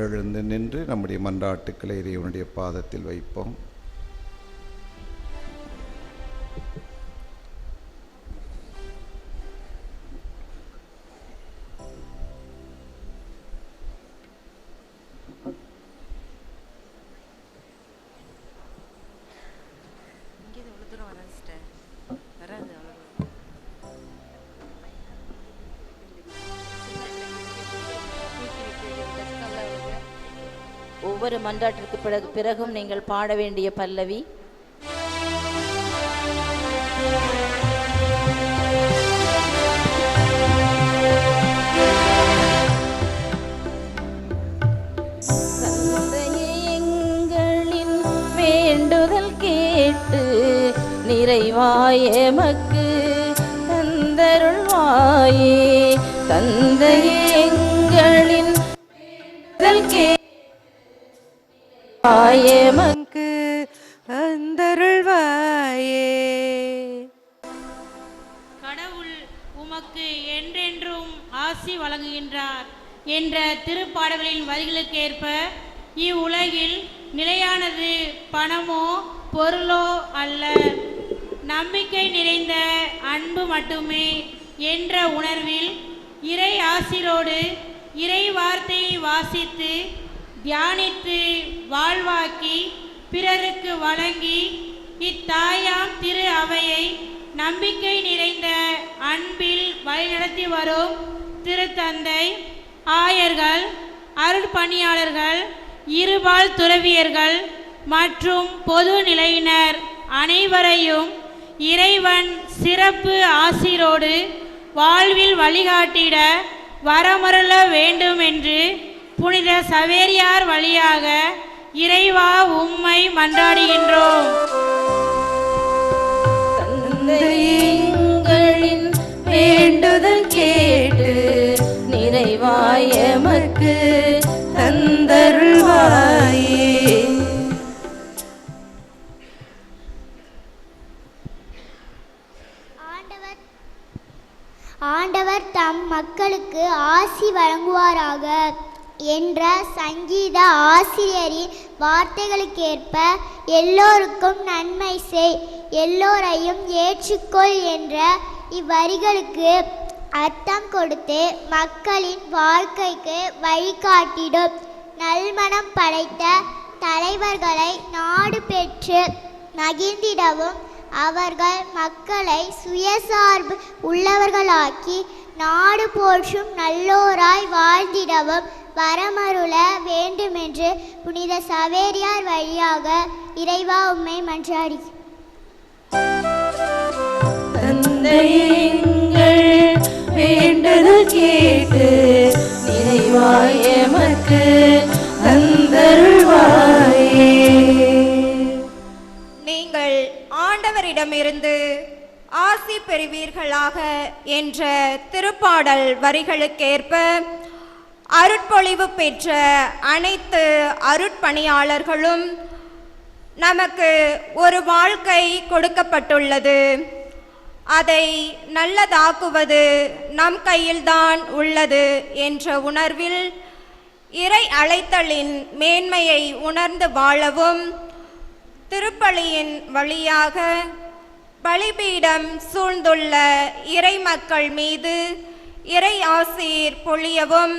எழுந்து நின்று நம்முடைய மன்றாட்டுக்களை இறைவனுடைய பாதத்தில் வைப்போம். ஒவ்வொரு மன்றாட்டிற்கு பிறகும் நீங்கள் பாட வேண்டிய பல்லவி எங்களின் வேண்டுதல் கேட்டு நிறைவாய் எமக்கு தந்தருள்வாயே. தந்தையே எங்களின் வேண்டுதல் கேட்டு எமக்கு தந்தருள்வாயே. கடவுள் உமக்கு என்றென்றும் ஆசி வழங்குகின்றார் என்ற திருப்பாடல்களின் வரிகளுக்கேற்ப இவ்வுலகில் நிலையானது பணமோ பொருளோ அல்ல, நம்பிக்கை நிறைந்த அன்பு மட்டுமே என்ற உணர்வில் இறை ஆசிரோடு இறை வார்த்தையை வாசித்து தியானித்து வாழ்வாக்கி பிறருக்கு வழங்கி இத்தாயாம் திரு அவையை நம்பிக்கை நிறைந்த அன்பில் வழிநடத்தி வரும் திருத்தந்தை, ஆயர்கள், அருட்பணியாளர்கள், இருபால் துறவியர்கள் மற்றும் பொது நிலையினர் அனைவரையும் இறைவன் சிறப்பு ஆசிரோடு வாழ்வில் வழிகாட்டிட வரமருள வேண்டும் என்று புனித சவேரியார் வழியாக இறைவா உம்மை மன்றாடுகின்றோம். தந்தையின் வேண்டுதல் கேட்டு நிறைவாய் எமக்கு தந்தருள்வாயே. ஆண்டவர் தம் மக்களுக்கு ஆசி வழங்குவாராக என்ற சங்கீத ஆசிரியரின் வார்த்தைகளுக்கேற்ப எல்லோருக்கும் நன்மை செய், எல்லோரையும் ஏற்றுக்கொள் என்ற இவ்வரிகளுக்கு அர்த்தம் கொடுத்து மக்களின் வாழ்க்கைக்கு வழிகாட்டிடும் நல்மனம் படைத்த தலைவர்களை நாடு பெற்று மகிழ்ந்திடவும் அவர்கள் மக்களை சுயசார்பு உள்ளவர்களாக்கி நாடு போற்றும் நல்லோராய் வாழ்ந்திடவும் வரமருள வேண்டுமென்று புனித சவேரியார் வழியாக இறைவா உம்மை மன்றாடி. வேண்டுதல் கேட்டு நிறைவாய் எமக்கு தந்தருள்வாயே. நீங்கள் ஆண்டவரிடமிருந்து ஆசி பெறுவீர்களாக என்ற திருப்பாடல் வரிகளுக்கேற்ப அருட்பொழிவு பெற்ற அனைத்து அருட்பணியாளர்களும் நமக்கு ஒரு வாழ்க்கை கொடுக்கப்பட்டுள்ளது. அதை நல்லதாக்குவது நம் கையில்தான் உள்ளது என்ற உணர்வில் இறை அழைத்தலின் மேன்மையை உணர்ந்து வாழவும் திருப்பலியின் வழியாக பலிபீடம் சூழ்ந்துள்ள இறை மக்கள் மீது இறை ஆசீர் பொழியவும்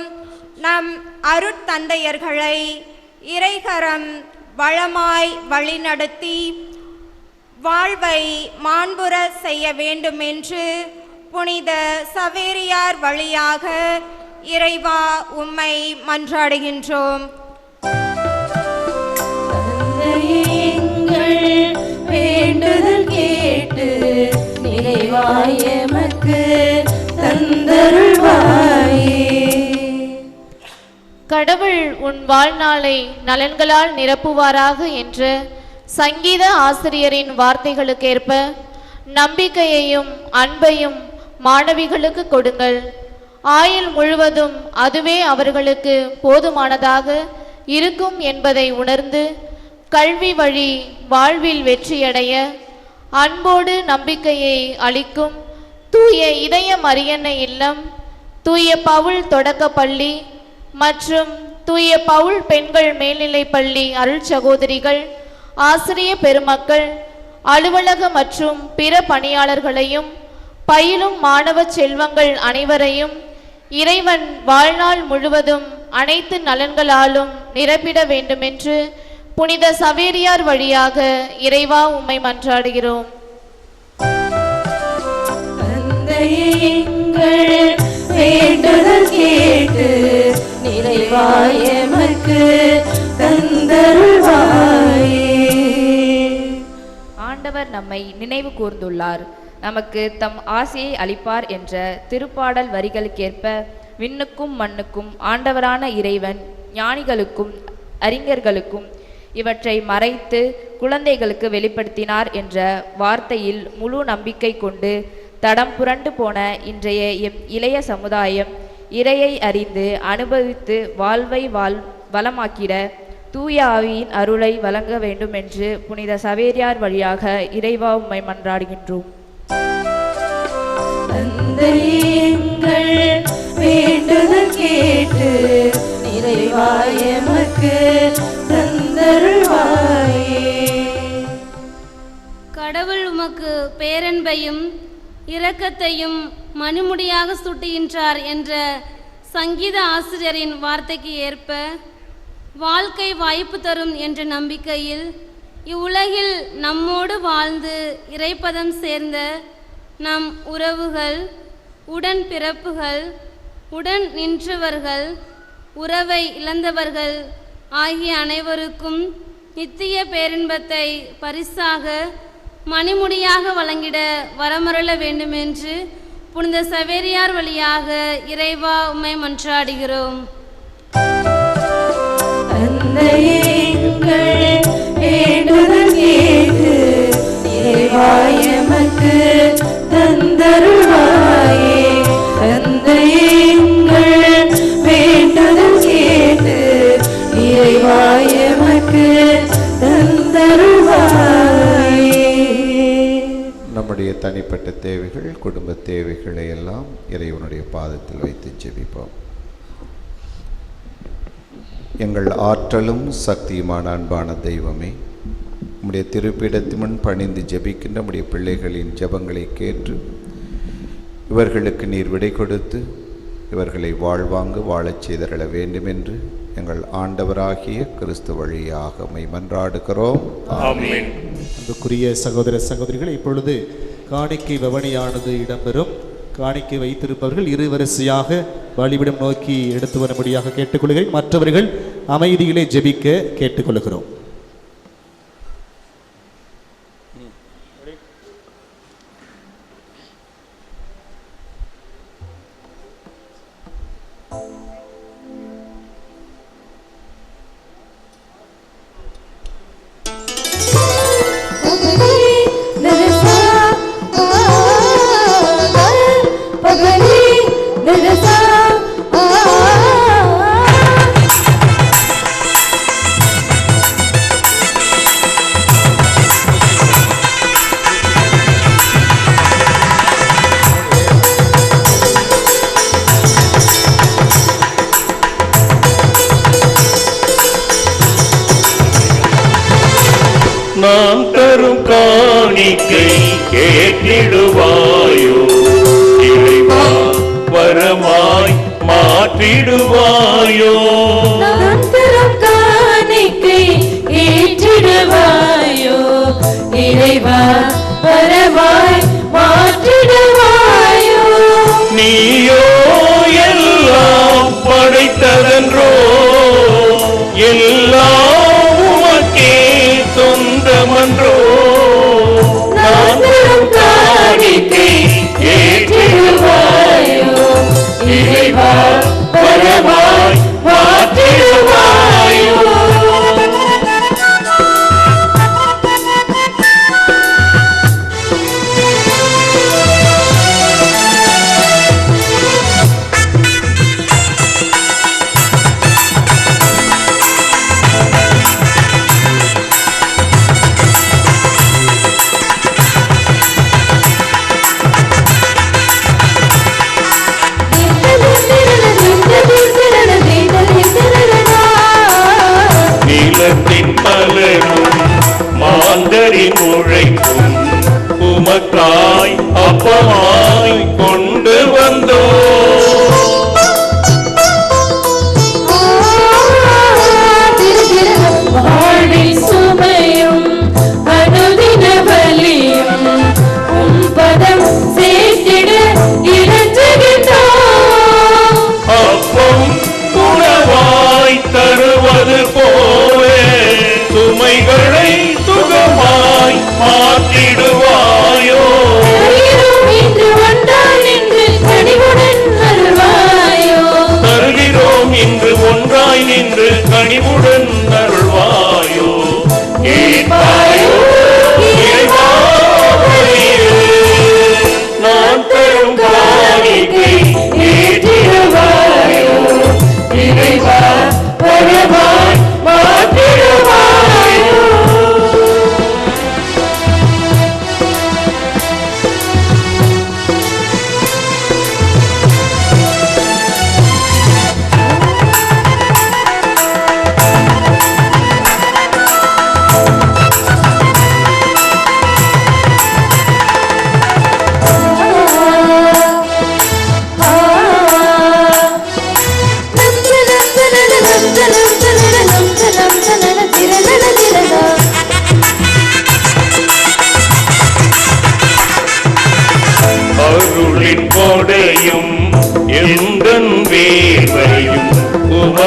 நம் அருட்தந்தையர்களை இறைகரம் வளமாய் வழிநடத்தி வாழ்வை மாண்புற செய்ய வேண்டுமென்று புனித சவேரியார் வழியாக இறைவா உம்மை மன்றாடுகின்றோம். வேண்டுதல் கேட்டு நிறைவாய் எமக்கு தந்தருள்வாயே. கடவுள் உன் வாழ்நாளை நலன்களால் நிரப்புவாராக என்ற சங்கீத ஆசிரியரின் வார்த்தைகளுக்கேற்ப நம்பிக்கையையும் அன்பையும் மாணவிகளுக்கு கொடுங்கள். ஆயுள் முழுவதும் அதுவே அவர்களுக்கு போதுமானதாக இருக்கும் என்பதை உணர்ந்து கல்வி வழி வாழ்வில் வெற்றியடைய அன்போடு நம்பிக்கையை அளிக்கும் தூய இதய மரியன்னை இல்லம், தூய பவுல் தொடக்க பள்ளி மற்றும் தூய பவுல் பெண்கள் மேல்நிலைப் பள்ளி அருள் சகோதரிகள், ஆசிரிய பெருமக்கள், அலுவலக மற்றும் பிற பணியாளர்களையும் பயிலும் மாணவ செல்வங்கள் அனைவரையும் இறைவன் வாழ்நாள் முழுவதும் அனைத்து நலன்களாலும் நிரப்பிட வேண்டுமென்று புனித சவேரியார் வழியாக இறைவா உம்மை மன்றாடுகிறோம். தந்தையே, எங்கள் வேண்டுதல் கேட்டு நிறைவாய் எமக்கு தந்தருள்வாயே. ஆண்டவர் நம்மை நினைவு கூர்ந்துள்ளார், நமக்கு தம் ஆசியை அளிப்பார் என்ற திருப்பாடல் வரிகளுக்கேற்ப விண்ணுக்கும் மண்ணுக்கும் ஆண்டவரான இறைவன் ஞானிகளுக்கும் அறிஞர்களுக்கும் இவற்றை மறைத்து குழந்தைகளுக்கு வெளிப்படுத்தினார் என்ற வார்த்தையில் முழு நம்பிக்கை கொண்டு தடம் புரண்டு போன இன்றைய இளைய சமுதாயம் இறையை அறிந்து அனுபவித்து வாழ்வை வளமாக்கிட தூய ஆவியின் அருளை வழங்க வேண்டும் என்று புனித சவேரியார் வழியாக இறைவா உம்மை மன்றாடுகின்றோம். தந்தையே, எங்கள் வேண்டுதல் கேட்டு நிறைவாய் எமக்கு தந்தருள்வாயே. கடவுள் உமக்கு பேரன்பையும் இரக்கத்தையும் மணிமுடியாக சூட்டுகின்றார் என்ற சங்கீத ஆசிரியரின் வார்த்தைக்கு ஏற்ப வாழ்க்கை வாய்ப்பு தரும் என்ற நம்பிக்கையில் இவ்வுலகில் நம்மோடு வாழ்ந்து இறைப்பதம் சேர்ந்த நம் உறவுகள், உடன் பிறப்புகள், உடன் நின்றவர்கள், உறவை இழந்தவர்கள் ஆகிய அனைவருக்கும் நித்திய பேரின்பத்தை பரிசாக மணிமுடியாக வழங்கிட வரமருள வேண்டுமென்று புனித சவேரியார் வழியாக இறைவா உம்மை மன்றாடுகிறோம். தந்தையே, எங்கள் வேண்டுதல் கேட்டு நிறைவாய் எமக்கு தந்தருள்வாயே. தந்தையே, எங்கள் வேண்டுதல் கேட்டு நிறைவாய் எமக்கு தந்தருள்வாயே. நம்முடைய தனிப்பட்ட தேவைகள், குடும்ப தேவைகளை எல்லாம் இறைவனுடைய பாதத்தில் வைத்து ஜெபிப்போம். எங்கள் ஆற்றலும் சக்தியுமான அன்பான தெய்வமே, உம்முடைய திருப்பீடத்து முன் பணிந்து ஜெபிக்கின்ற நம்முடைய பிள்ளைகளின் ஜெபங்களை கேட்டு இவர்களுக்கு நீர் விடை கொடுத்து இவர்களை வாழ்வாங்கு வாழச் செய்தருள வேண்டுமென்று எங்கள் ஆண்டவராகிய கிறிஸ்து வழியாக உம்மை மன்றாடுகிறோம். ஆமென். அன்புக்குரிய சகோதர சகோதரிகள், இப்பொழுது காணிக்கை பவனியானது இடம்பெறும். காணிக்கை வைத்திருப்பவர்கள் இரு வரிசையாக வழிவிடம் நோக்கி எடுத்து வரும்படியாக கேட்டுக்கொள்கிறேன். மற்றவர்கள் அமைதியிலே ஜெபிக்க கேட்டுக்கொள்கிறோம். நாம் தரும் காணிக்கை ஏற்றிடுவாயோ இறைவா, வரமாய் மாற்றிடுவாயோ. நாம் தரும் காணிக்கை ஏற்றிடுவாயோ இறைவா, வரமாய் மாற்றிடுவாயோ. நீயோ எல்லாம் படைத்ததென்றோ, எல்லாம் உமக்கே சொந்தமன்றோ. நாம் தரும் காணிக்கை ஏற்றிடுவாயோ இறைவா, வரமாய் மாற்றிடுவாயோ.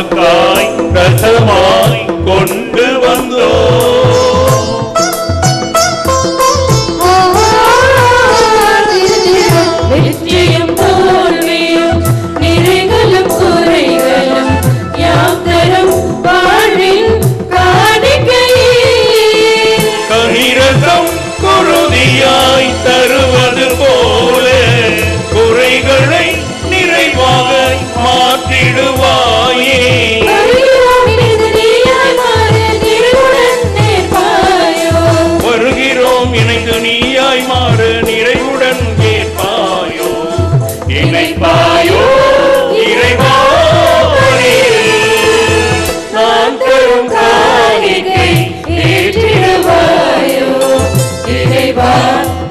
உமக்காய் ரசமாய் கொண்டு வந்தோம். வெற்றியும் தோல்வியும் நிறைகளும் குறைகளும் யாம் தரும் வாழ்வின் காணிக்கையே. கனிரசம் குருதியாய் தருவது போல குறைகளை நிறைவாக மாற்றிடுவாயே. வருகிறோம் இணைந்து நீயாய் மாறு நிறைவுடன் கேட்பாயோ. இணைப்பாயோ இறைவா, நான் தரும் காணிக்கை ஏற்றிடுவாயோ. இறைவா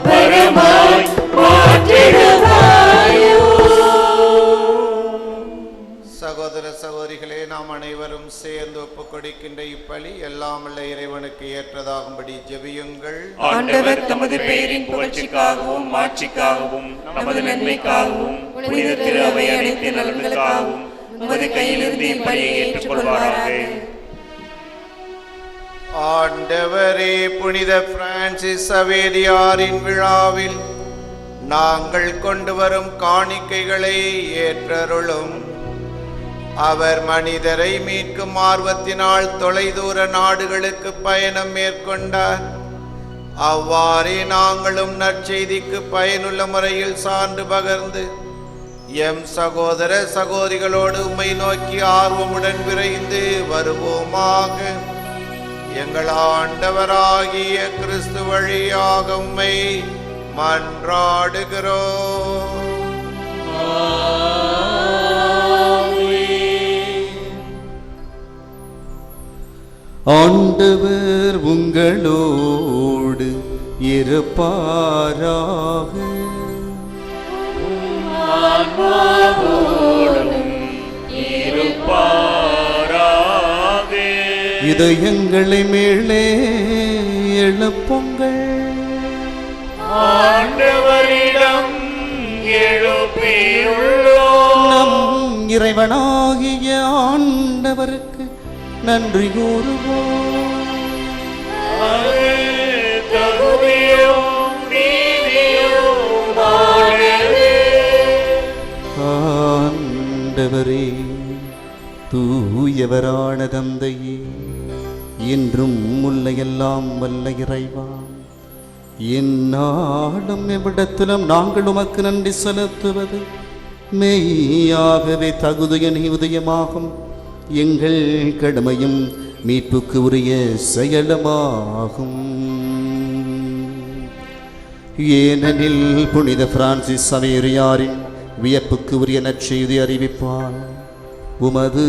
பரமாய் மாற்றிடுவாயோ. சகோதர சகோதரிகளே, நாம் அனைவரும் சேர்ந்து ஒப்புக் கொடுக்கின்ற இப்பலி எல்லாம் உள்ள இறைவனுக்கு ஏற்றதாகும்படி ஜெபியுங்கள். ஆண்டவர் தமது பெயரின் புகழ்ச்சிக்காகவும் மாட்சிக்காகவும் நமது நன்மைக்காகவும் புனித திரு அவை அனைத்து நலன்களுக்காகவும் உமது கையிலிருந்து இப்பலியை ஏற்றுக்கொள்வாராக. ஆண்டவரே, புனித பிரான்சிஸ் சவேரியாரின் விழாவில் நாங்கள் கொண்டு வரும் காணிக்கைகளை ஏற்றருளும். அவர் மனிதரை மீட்கும் ஆர்வத்தினால் தொலைதூர நாடுகளுக்கு பயணம் மேற்கொண்டார். அவ்வாறே நாங்களும் நற்செய்திக்கு பயனுள்ள முறையில் சான்று பகர்ந்து எம் சகோதர சகோதரிகளோடு உம்மை நோக்கி ஆர்வமுடன் விரைந்து வருவோமாக. எங்கள் ஆண்டவராகிய கிறிஸ்து வழியாக உம்மை மன்றாடுகிறோம். ஆண்டவர் உங்களோடு இருப்பாராக. இதயங்களை மேலே எழுப்புங்கள். ஆண்டவரிடம் எழுப்பியுள்ளோம். நம் இறைவனாகிய ஆண்டவருக்கு நன்றி கூறுவோம். ஆண்டவரே, தூயவரான தந்தையே, இன்றும் முல்லையெல்லாம் வல்ல இறைவா, எந்நாளும் எவ்விடத்திலும் நாங்கள் உமக்கு நன்றி செலுத்துவது மெய்யாகவே தகுதிய நீதியமாகும். எங்கள் கடமையும் மீட்புக்கு உரிய செயலுமாகும். ஏனெனில் புனித பிரான்சிஸ் சவேரியாரின் வியப்புக்கு உரிய நற்செய்தி அறிவிப்பார். உமது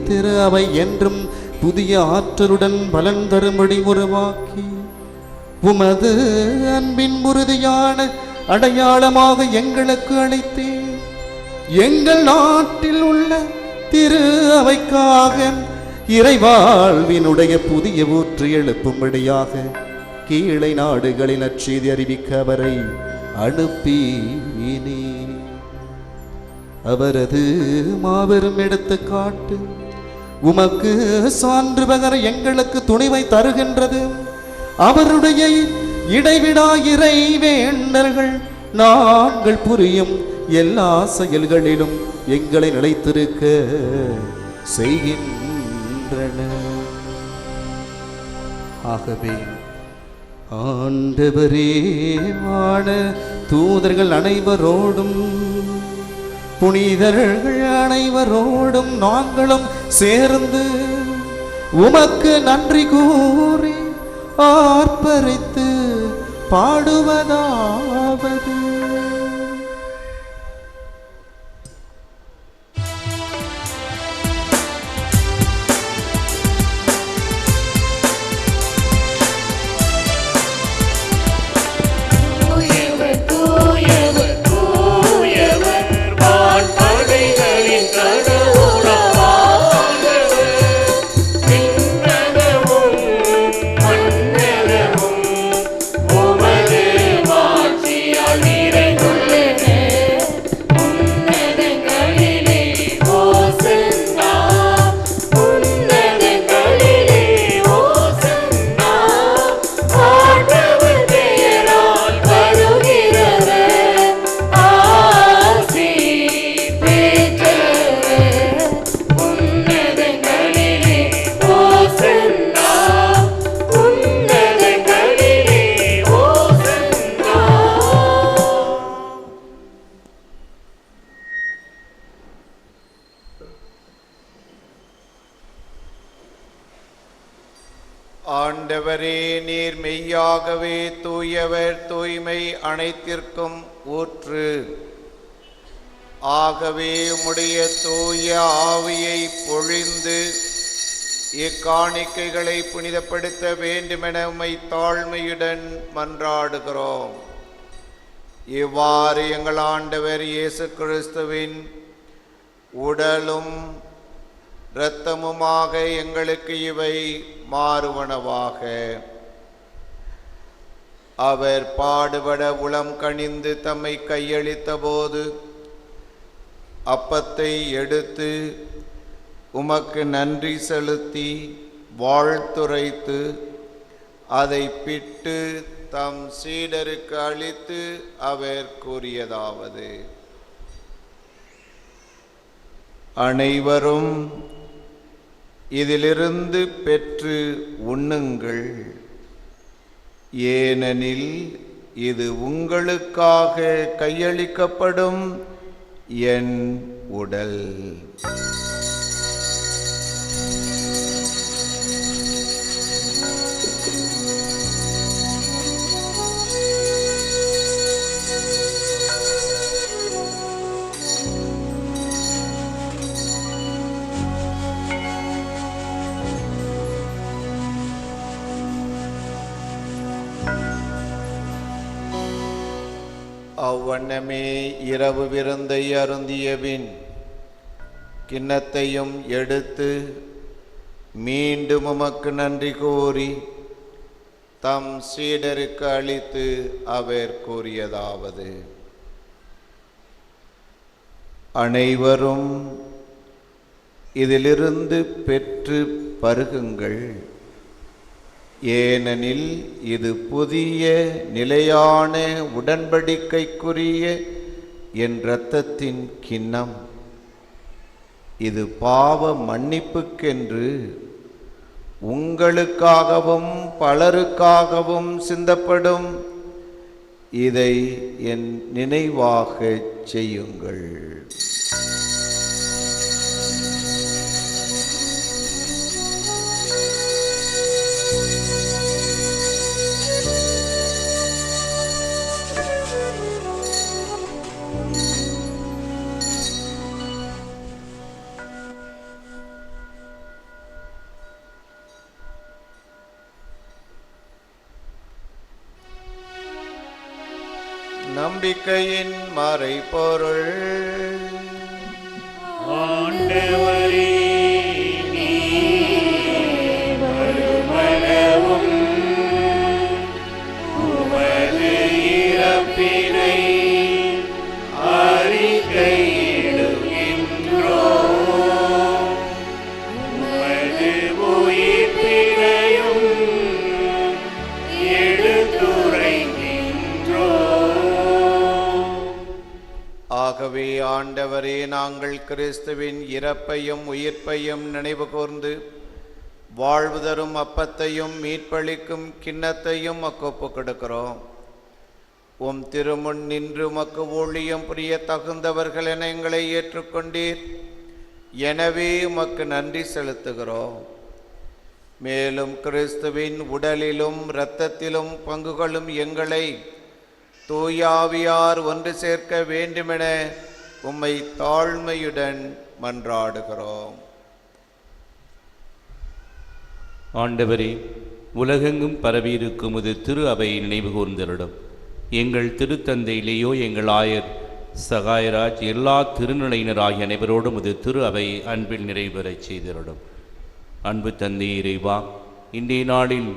திரு அவை என்றும் புதிய ஆற்றலுடன் பலன் தரும்படி உருவாக்கி உமது அன்பின் உறுதியான அடையாளமாக எங்களுக்கு அளித்தேன். எங்கள் நாட்டில் உள்ள திரு அவைக்காக இறைவாழ்வினுடைய புதிய ஊற்று எழுப்பும்படியாக கீழை நாடுகளில் நற்செய்தி அறிவிக்க அவரை அனுப்பினே. அவரது மாபெரும் எடுத்துக்காட்டு உமக்கு சான்று பகர எங்களுக்கு துணிவை தருகின்றது. அவருடைய இடைவிடா இறை வேண்டல்கள் நாங்கள் புரியும் எல்லா செயல்களிலும் எங்களை நிலைத்திருக்க செய்கின்றன. ஆகவே ஆண்டவரே, வான தூதர்கள் அனைவரோடும் புனிதர்கள் அனைவரோடும் நாங்களும் சேர்ந்து உமக்கு நன்றி கூறி ஆர்ப்பரித்து பாடுவதாவது. உமது மாட்சியால் ஆண்டவரே, நீர் மெய்யாகவே தூயவர், தூய்மை அனைத்திற்கும் ஊற்று. ஆகவே உம்முடைய தூய ஆவியை பொழிந்து இக்காணிக்கைகளை புனிதப்படுத்த வேண்டுமென உம்மை தாழ்மையுடன் மன்றாடுகிறோம். இவ்வாறு எங்கள் ஆண்டவர் இயேசு கிறிஸ்துவின் உடலும் இரத்தமுமாக எங்களுக்கு இவை மாறுவனவாக. அவர் பாடுபட உளம் கனிந்து தம்மை கையளித்த போது அப்பத்தை எடுத்து உமக்கு நன்றி செலுத்தி வாழ்த்துரைத்து அதை பிட்டு தம் சீடருக்கு அளித்து அவர் கூறியதாவது: அனைவரும் இதிலிருந்து பெற்று உண்ணுங்கள், ஏனெனில் இது உங்களுக்காக கையளிக்கப்படும் என் உடல். அவ்வண்ணமே இரவு விருந்தை அருந்தியபின் கிண்ணத்தையும் எடுத்து மீண்டும் உமக்கு நன்றி கூறி தம் சீடருக்கு அளித்து அவர் கூறியதாவது: அனைவரும் இதிலிருந்து பெற்று பருகுங்கள், ஏனெனில் இது புதிய நிலையான உடன்படிக்கைக்குரிய என் இரத்தத்தின் கிண்ணம். இது பாவ மன்னிப்புக்கென்று உங்களுக்காகவும் பலருக்காகவும் சிந்தப்படும். இதை என் நினைவாக செய்யுங்கள். நம்பிக்கையின் மறைபொருள். ஆண்டவரே, நீர் வருமளவும் உமது இறப்பினை அறிக்கையிடுகின்றோம், உமது உயிர்ப்பினையும் ஆகவே ஆண்டவரே, நாங்கள் கிறிஸ்துவின் இறப்பையும் உயிர்ப்பையும் நினைவு கூர்ந்து வாழ்வு தரும் அப்பத்தையும் மீட்பளிக்கும் கிண்ணத்தையும் ஒப்புக் கொடுக்கிறோம். உம் திருமுன் நின்று உமக்கு ஊழியம் புரிய தகுந்தவர்கள் என எங்களை ஏற்றுக்கொண்டீர். எனவே உமக்கு நன்றி செலுத்துகிறோம். மேலும் கிறிஸ்துவின் உடலிலும் இரத்தத்திலும் பங்குகளும் எங்களை தூயாவியார் ஒன்று சேர்க்க வேண்டுமென உம்மை தாழ்மையுடன் மன்றாடுகிறோம். ஆண்டவரே, உலகெங்கும் பரவியிருக்கும் உமது திரு அவையை நினைவு கூர்ந்தருடும். எங்கள் திருத்தந்தை லியோ, எங்கள் ஆயர் சகாயராஜ், எல்லா திருநிலையினராகிய அனைவரோடும் உமது திரு அவை அன்பில் நிறைவேறச் செய்திருடும். அன்பு தந்தை இறைவா, இன்றைய நாளில்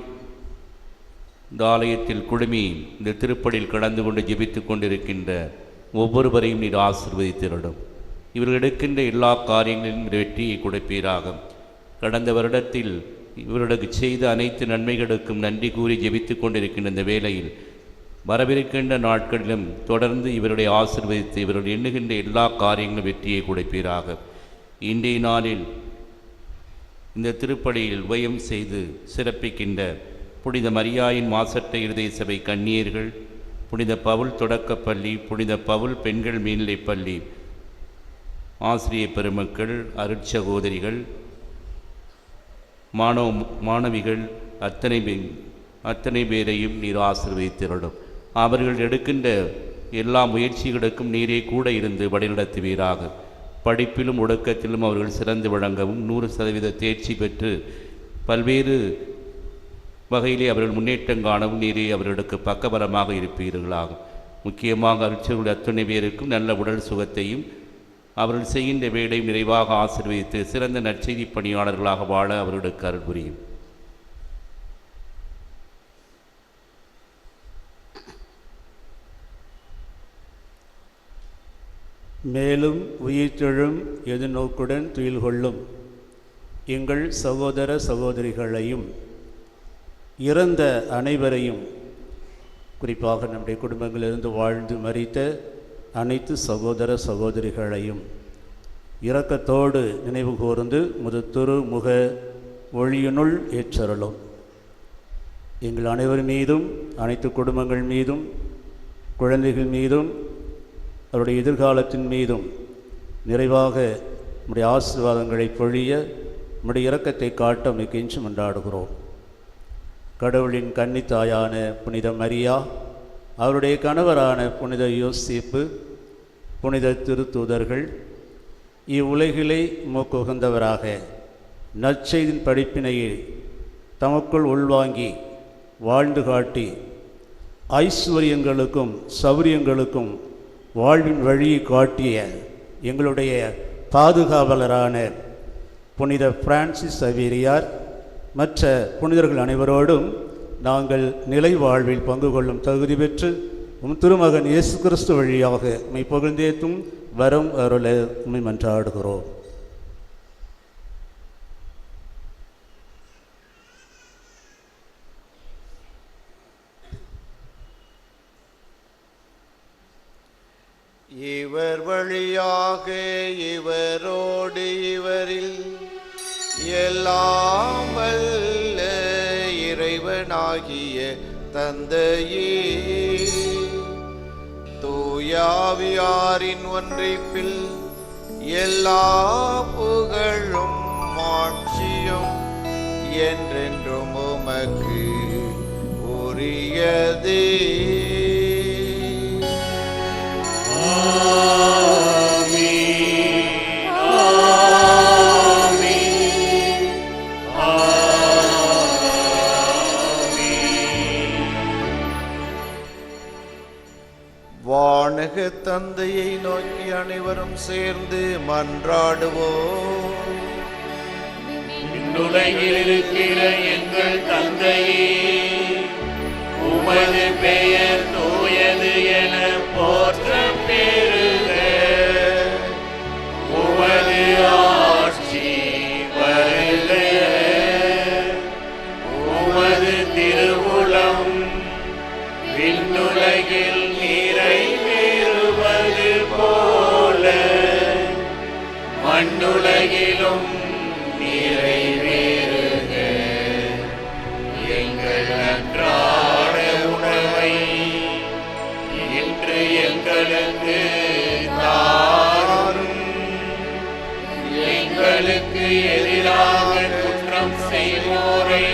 இந்த ஆலயத்தில் குழுமி இந்த திருப்படியில் கடந்து கொண்டு ஜெபித்து கொண்டிருக்கின்ற ஒவ்வொருவரையும் நீர் ஆசீர்வதித்திருடும். இவர்கள் எடுக்கின்ற எல்லா காரியங்களிலும் வெற்றியை கொடுப்பீராக. கடந்த வருடத்தில் இவர்களுக்கு செய்த அனைத்து நன்மைகளுக்கும் நன்றி கூறி ஜெபித்து கொண்டிருக்கின்ற இந்த வேளையில் வரவிருக்கின்ற நாட்களிலும் தொடர்ந்து இவருடைய ஆசீர்வதித்து இவர்கள் எண்ணுகின்ற எல்லா காரியங்களும் வெற்றியை கொடுப்பீராக. இன்றைய நாளில் இந்த திருப்படியில் உபயம் செய்து சிறப்பிக்கின்ற புனித மரியாயின் மாசற்ற இருதய சபை கன்னியர்கள், புனித பவுல் தொடக்கப்பள்ளி, புனித பவுல் பெண்கள் மேல்நிலைப்பள்ளி ஆசிரியர் பெருமக்கள், அருட்சகோதரிகள், மாணவிகள், அத்தனை பேரையும் நீர் ஆசீர்வதித்திரளும். அவர்கள் எடுக்கின்ற எல்லா முயற்சிகளுக்கும் நீரே கூட இருந்து வழிநடத்துவீராக. படிப்பிலும் ஒடுக்கத்திலும் அவர்கள் சிறந்து விளங்கவும் 100% தேர்ச்சி பெற்று பல்வேறு வகையிலே அவர்கள் முன்னேற்றம் காணவும் நீரே அவர்களுக்கு பக்கபலமாக இருப்பீர்களாக. முக்கியமாக அருட்சர்களுடைய அத்தனை பேருக்கும் நல்ல உடல் சுகத்தையும் அவர்கள் செய்கின்ற வேலையும் நிறைவாக ஆசீர்வதித்து சிறந்த நற்செய்தி பணியாளர்களாக வாழ அவர்களுக்கு அருள் புரியும். மேலும் உயிர்த்தெழும் எதிர்நோக்குடன் துயில் கொள்ளும் எங்கள் சகோதர சகோதரிகளையும் இறந்த அனைவரையும், குறிப்பாக நம்முடைய குடும்பங்களிலிருந்து வாழ்ந்து மரித்த அனைத்து சகோதர சகோதரிகளையும் இரக்கத்தோடு நினைவு கூர்ந்து திருமுக ஒளியினுள் ஏற்றருளும். எங்கள் அனைவர் மீதும், அனைத்து குடும்பங்கள் மீதும், குழந்தைகள் மீதும், அவருடைய எதிர்காலத்தின் மீதும் நிறைவாக நம்முடைய ஆசீர்வாதங்களை பொழிய நம்முடைய இரக்கத்தை காட்ட மிகவும் கொண்டாடுகிறோம். கடவுளின் கன்னித்தாயான புனித மரியா, அவருடைய கணவரான புனித யோசேப்பு, புனித திருத்தூதர்கள் இவ்வுலகிலே உகந்தவராக நற்செய்தின் படிப்பினையை தமக்குள் உள்வாங்கி வாழ்ந்து காட்டி ஐஸ்வர்யங்களுக்கும் சௌரியங்களுக்கும் வாழ்வின் வழியை காட்டிய எங்களுடைய பாதுகாவலரான புனித பிரான்சிஸ் சவேரியார் மற்ற புனிதர்கள் அனைவரோடும் நாங்கள் நிலை வாழ்வில் பங்கு கொள்ளும் தகுதி பெற்று திருமகன் இயேசு கிறிஸ்து வழியாக உம்மை புகழ்ந்தேத்தும் வரம் அருள உம்மை மன்றாடுகிறோம். இவர் வழியாக இவரோடு இவரில் எல்லாம் வல்ல இறைவனாகிய தந்தையே, தூயாவியாரின் ஒன்றிப்பில் எல்லா புகழும் மாட்சியும் என்றென்றும் உமக்கு உரியதே. வானக தந்தையை நோக்கி அனைவரும் சேர்ந்து மன்றாடுவோம். விண்ணுலகில் இருக்கிற எங்கள் தந்தையே, உமது பெயர் தூயது என போற்ற பெறுக. உமது ஆட்சி வருக. உமது திருவுளம் விண்ணுலகில் நிறைவேறுவது போல மண்ணுலகிலும் நிறைவேறுக. எங்கள் அன்றாட உணவை இன்று எங்களுக்கு தாரும். எங்களுக்கு எதிராக குற்றம் செய்வோரை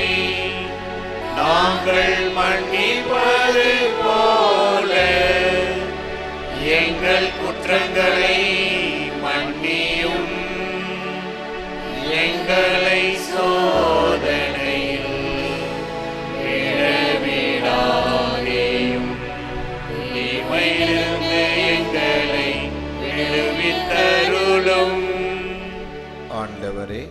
நாங்கள் மன்னிப்பது போல எங்கள் குற்றங்களை மன்னியும். எங்களை சோதனையில் விழவிடாதேயும், தீமையிலிருந்து எங்களை விடுவித்தருளும். ஆண்டவரே,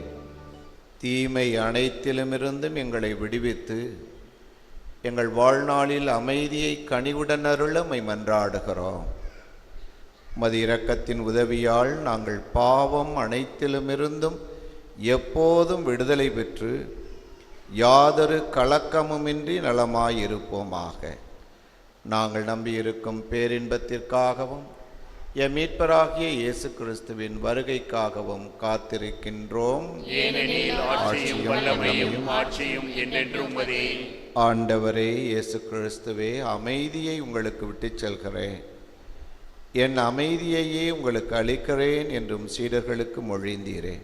தீமை அனைத்திலுமிருந்தும் எங்களை விடுவித்து எங்கள் வாழ்நாளில் அமைதியை கனிவுடன் அருள உம்மை மன்றாடுகிறோம். உமது இரக்கத்தின் உதவியால் நாங்கள் பாவம் அனைத்திலுமிருந்தும் எப்போதும் விடுதலை பெற்று யாதொரு கலக்கமுமின்றி நலமாயிருப்போமாக. நாங்கள் நம்பியிருக்கும் பேரின்பத்திற்காகவும் எம் மீட்பராகிய இயேசு கிறிஸ்துவின் வருகைக்காகவும் காத்திருக்கின்றோம். ஏனெனில் ஆட்சியும் வல்லமையும் மாட்சியும் என்றென்றும் உமதே. ஆண்டவரே இயேசு கிறிஸ்துவே, அமைதியை உங்களுக்கு விட்டுச் செல்கிறேன், என் அமைதியையே உங்களுக்கு அளிக்கிறேன் என்றும் சீடர்களுக்கு மொழிந்தீரே.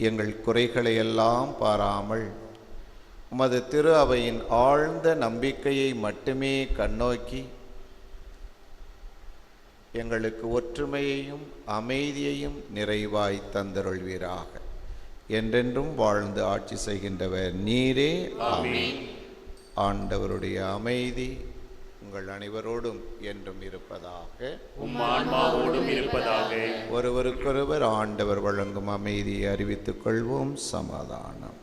எங்கள் குறைகளை எல்லாம் பாராமல் உமது திரு அவையின் ஆழ்ந்த நம்பிக்கையை மட்டுமே கண்ணோக்கி எங்களுக்கு ஒற்றுமையையும் அமைதியையும் நிறைவாய் தந்தருள்வீராக. என்றென்றும் வாழ்ந்து ஆட்சி செய்கின்றவர் நீரே. ஆமென். ஆண்டவருடைய அமைதி உங்கள் அனைவரோடும் என்றும் இருப்பதாக. உம் ஆன்மாவோடும் இருப்பதாக. ஒருவருக்கொருவர் ஆண்டவர் வழங்கும் அமைதியை அறிவித்துக் கொள்வோம். சமாதானம்.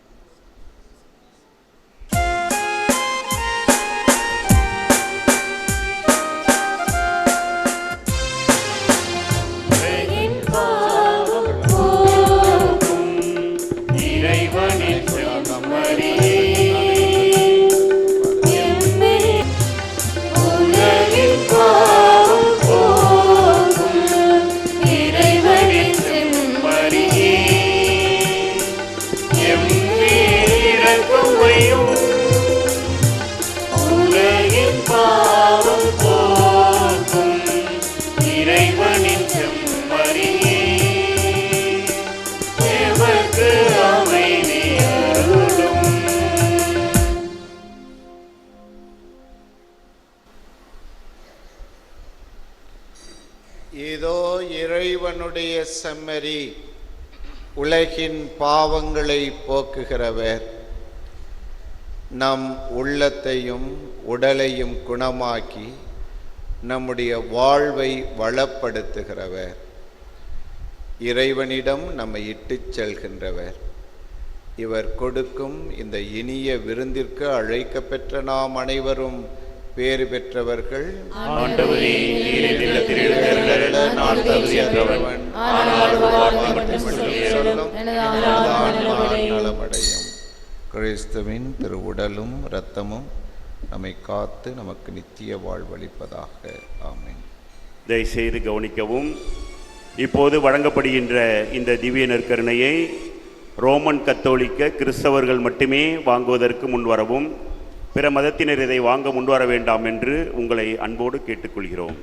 இதோ இறைவனுடைய செம்மறி, உலகின் பாவங்களை போக்குகிறவர், நம் உள்ளத்தையும் உடலையும் குணமாக்கி நம்முடைய வாழ்வை வளப்படுத்துகிறவர், இறைவனிடம் நம்மை இட்டுச் செல்கின்றவர். இவர் கொடுக்கும் இந்த இனிய விருந்திற்கு அழைக்கப்பெற்ற நாம் அனைவரும் பேறு பெற்றவர்கள். ஆண்டவரே, நீர் என் இல்லத்தில் எழுந்தருள நான் தகுதியற்றவன். ஆனால் ஒரு வார்த்தை மட்டும் சொல்லும், எனது ஆன்மா நலமடையும். கிறிஸ்துவின் திரு உடலும் இரத்தமும் நம்மை காத்து நமக்கு நித்திய வாழ்வளிப்பதாக. ஆமென். தயவுசெய்து கவனிக்கவும். இப்போது வழங்கப்படுகின்ற இந்த திவ்ய நற்கருணையை ரோமன் கத்தோலிக்க கிறிஸ்தவர்கள் மட்டுமே வாங்குவதற்கு முன்வரவும், பிற மதத்தினர் இதை வாங்க முன்வர வேண்டாம் என்று உங்களை அன்போடு கேட்டுக்கொள்கிறோம்.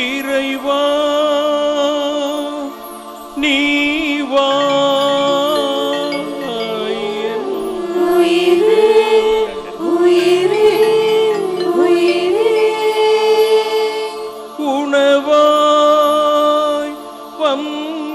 இறைவா நீ வா, உணவாய் வந்தாய்,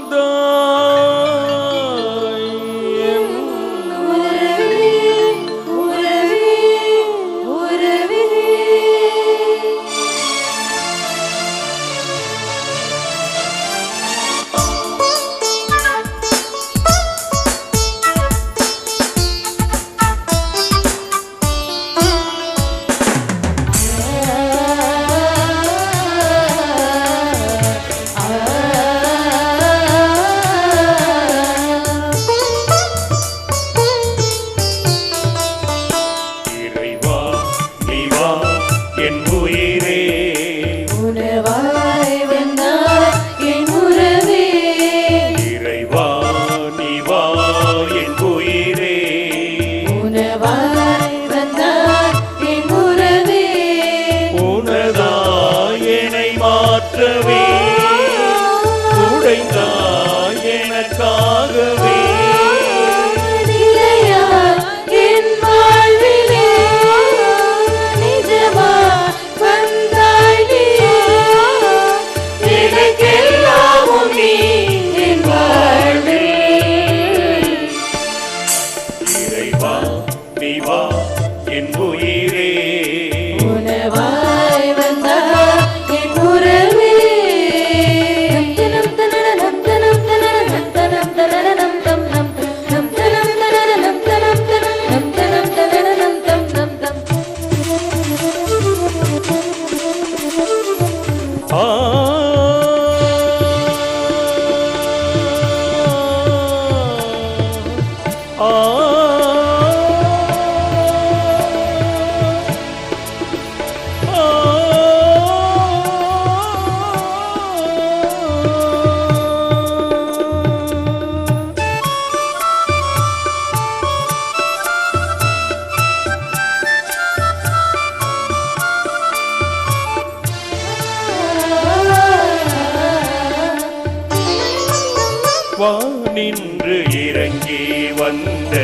வானின்று இறங்கி வந்த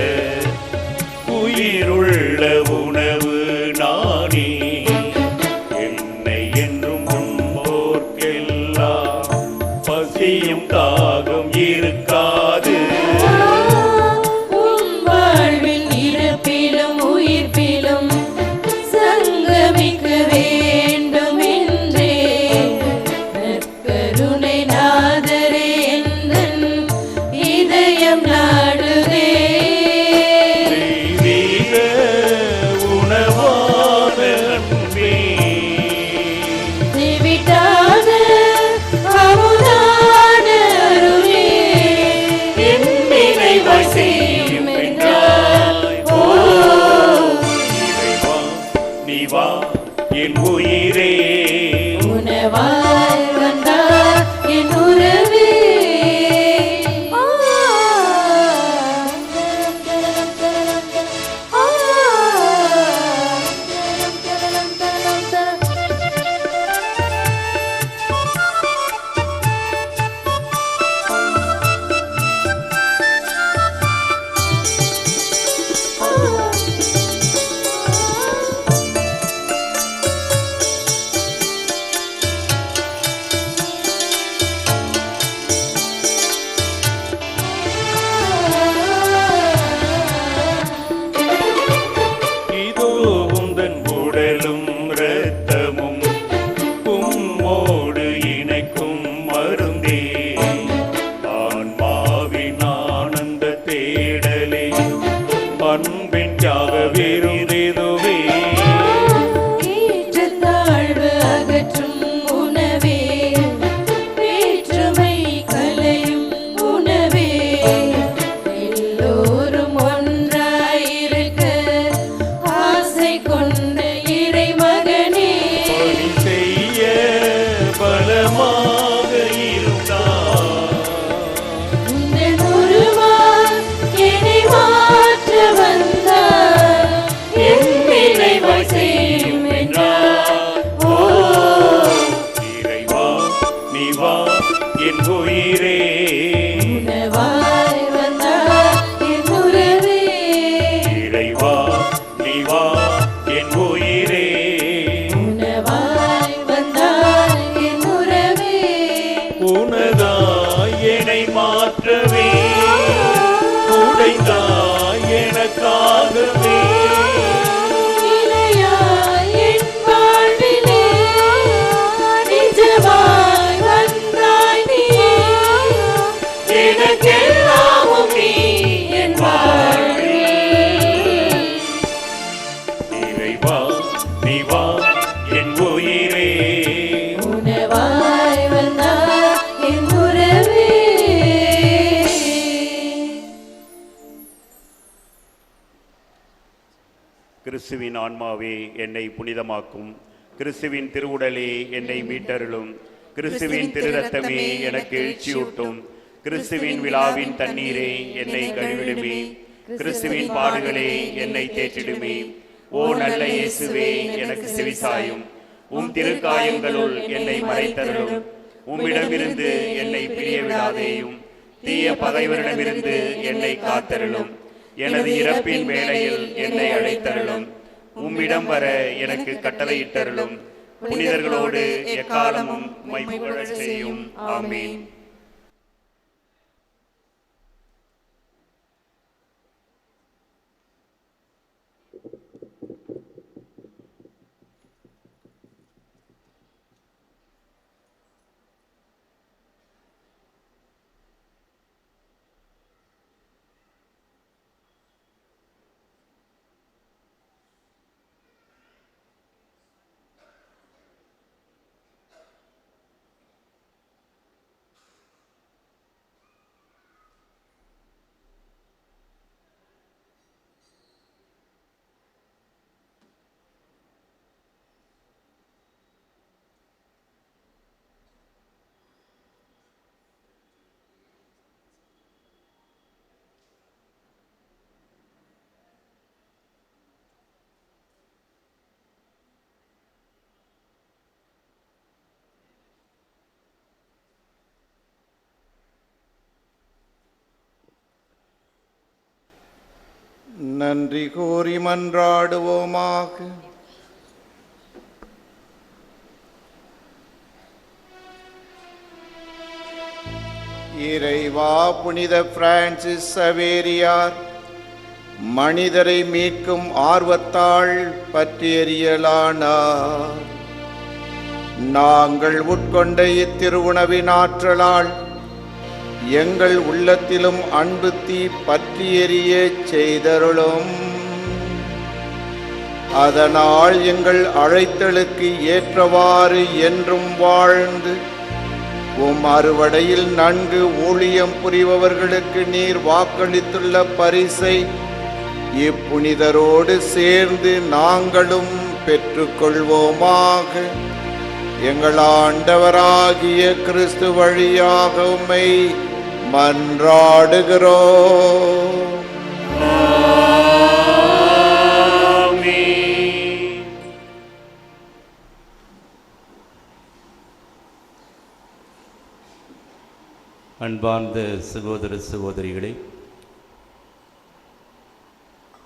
உயிருள்ள உணவு நானே, என்னை என்றும் உண்போர்க்கெல்லாம் பசியும் தாகம் இருக்காது. வாழ்வில் இறப்பிலும் உயிர்ப்பிலும் சங்கமிக்க வேண்டும் என்றே நற்கருணை நாதரே இதயம் நாடுதே. தெய்வீக உணவான அன்பே, தெவிட்டாத அமுதான அருளே, என் நினைவாய் செய்யும் என்றாய். ஓ இறைவா, நீ வா என் உயிரே, உணவாய் வந்தார் என் உறவே. இதோ உந்தன் உடலும் இரத்தமும் உம்மோடு இணைக்கும் மருந்தே, ஆன்மாவின் ஆனந்த தேடலே, அன்பின் தியாக விருந்திதுவே. ஏற்றத்தாழ்வு அகற்றும் உணவே, வேற்றுமை கலையும் உணவே, எல்லோரும் ஒன்றாயிருக்க ஆசை கொண்ட இறைமகனே. பணி செய்ய பலமாக இருந்தார், உந்தன் உருவால் என்னை மாற்ற வந்தார், என் நினைவாய் செய்யும் என்றார். ஓ இறைவா, நீ வா என் உயிரே, உணவாய் வந்தார் என் உறவே. இறைவா, நீ வா என் உயிரே, உணவாய் வந்தார் என் உறவே. உனதாய் என்னை மாற்றவே, உடைந்தாய் எனக்காகவே. இணையாய் என் வாழ்விலே நிஜமாய் வந்தாய் நீ, எனக்கெல்லாமும் நீ என் வாழ்வில். இறைவா, நீ வா என் உயிரே, உணவாய் வந்தார் என் உறவே. கிறிஸ்துவின் ஆன்மாவே என்னை புனிதமாக்கும், கிறிஸ்துவின் திருவுடலே என்னை மீட்டருளும், கிறிஸ்துவின் திரு ரத்தமே எனக்கு எழுச்சியூட்டும், கிறிஸ்துவின் விழாவின் தண்ணீரே என்னை கழுவிடுமே, கிறிஸ்துவின் பாடுகளே என்னை தேற்றிடுமே. ஓ நல்ல இயேசுவே, எனக்கு செவிசாயும், உம் திருக்காயங்களுள் என்னை மறைத்தருளும், உம்மிடமிருந்து என்னை பிரிய விடாதேயும், தீய பகைவரிடமிருந்து என்னை காத்தருளும், எனது இறப்பின் வேளையில் என்னை அழைத்தருளும், உம்மிடம் வர எனக்கு கட்டளையிட்டருளும், புனிதர்களோடு எக்காலமும் உம்மை புகழச் செய்யும். ஆமீன். நன்றி கூறி மன்றாடுவோமாக. இறைவா, புனித பிரான்சிஸ் சவேரியார் மனிதரை மீட்கும் ஆர்வத்தால் பற்றி எறியலானார். நாங்கள் உட்கொண்ட இத்திருவுணவின் ஆற்றலால் எங்கள் உள்ளத்திலும் அன்பு தீ பற்றி எரிய செய்தருளும். அதனால் எங்கள் அழைத்தலுக்கு ஏற்றவாறு என்றும் வாழ்ந்து அறுவடையில் நன்கு ஊழியம் புரிபவர்களுக்கு நீர் வாக்களித்துள்ள பரிசை இப்புனிதரோடு சேர்ந்து நாங்களும் பெற்றுக்கொள்வோமாக. எங்கள் ஆண்டவராகிய கிறிஸ்து வழியாக உம்மை மன்றாடுகிறோம். அன்பார்ந்த சகோதர சகோதரிகளே,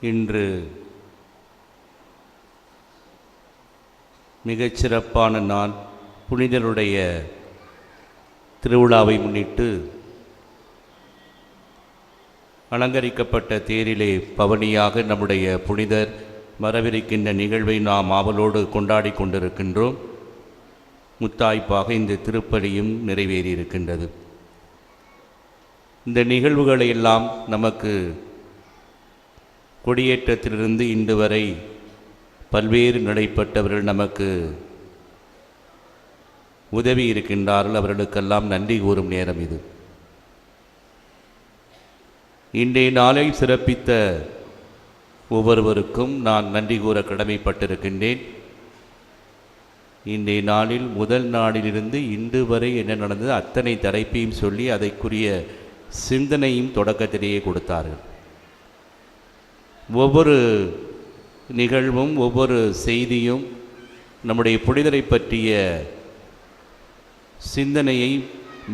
இன்று மிகச்சிறப்பான நாள். புனிதருடைய திருவிழாவை முன்னிட்டு அலங்கரிக்கப்பட்ட தேரிலே பவனியாக நம்முடைய புனிதர் வரவிருக்கின்ற நிகழ்வை நாம் ஆவலோடு கொண்டாடி கொண்டிருக்கின்றோம். முத்தாய்ப்பாக இந்த திருப்பலியும் நிறைவேறியிருக்கின்றது. இந்த நிகழ்வுகளை எல்லாம் நமக்கு கொடியேற்றத்திலிருந்து இன்று வரை பல்வேறு நிலைப்பட்டவர்கள் நமக்கு உதவி இருக்கின்றார்கள். அவர்களுக்கெல்லாம் நன்றி கூறும் நேரம் இது. இன்றைய நாளை சிறப்பித்த ஒவ்வொருவருக்கும் நான் நன்றி கூற கடமைப்பட்டிருக்கின்றேன். இன்றைய நாளில் முதல் நாளிலிருந்து இன்று வரை என்ன நடந்தது அத்தனை தலைப்பையும் சொல்லி அதைக்குரிய சிந்தனையும் தொடக்கத்திலேயே கொடுத்தார்கள். ஒவ்வொரு நிகழ்வும் ஒவ்வொரு செய்தியும் நம்முடைய புனிதரை பற்றிய சிந்தனையை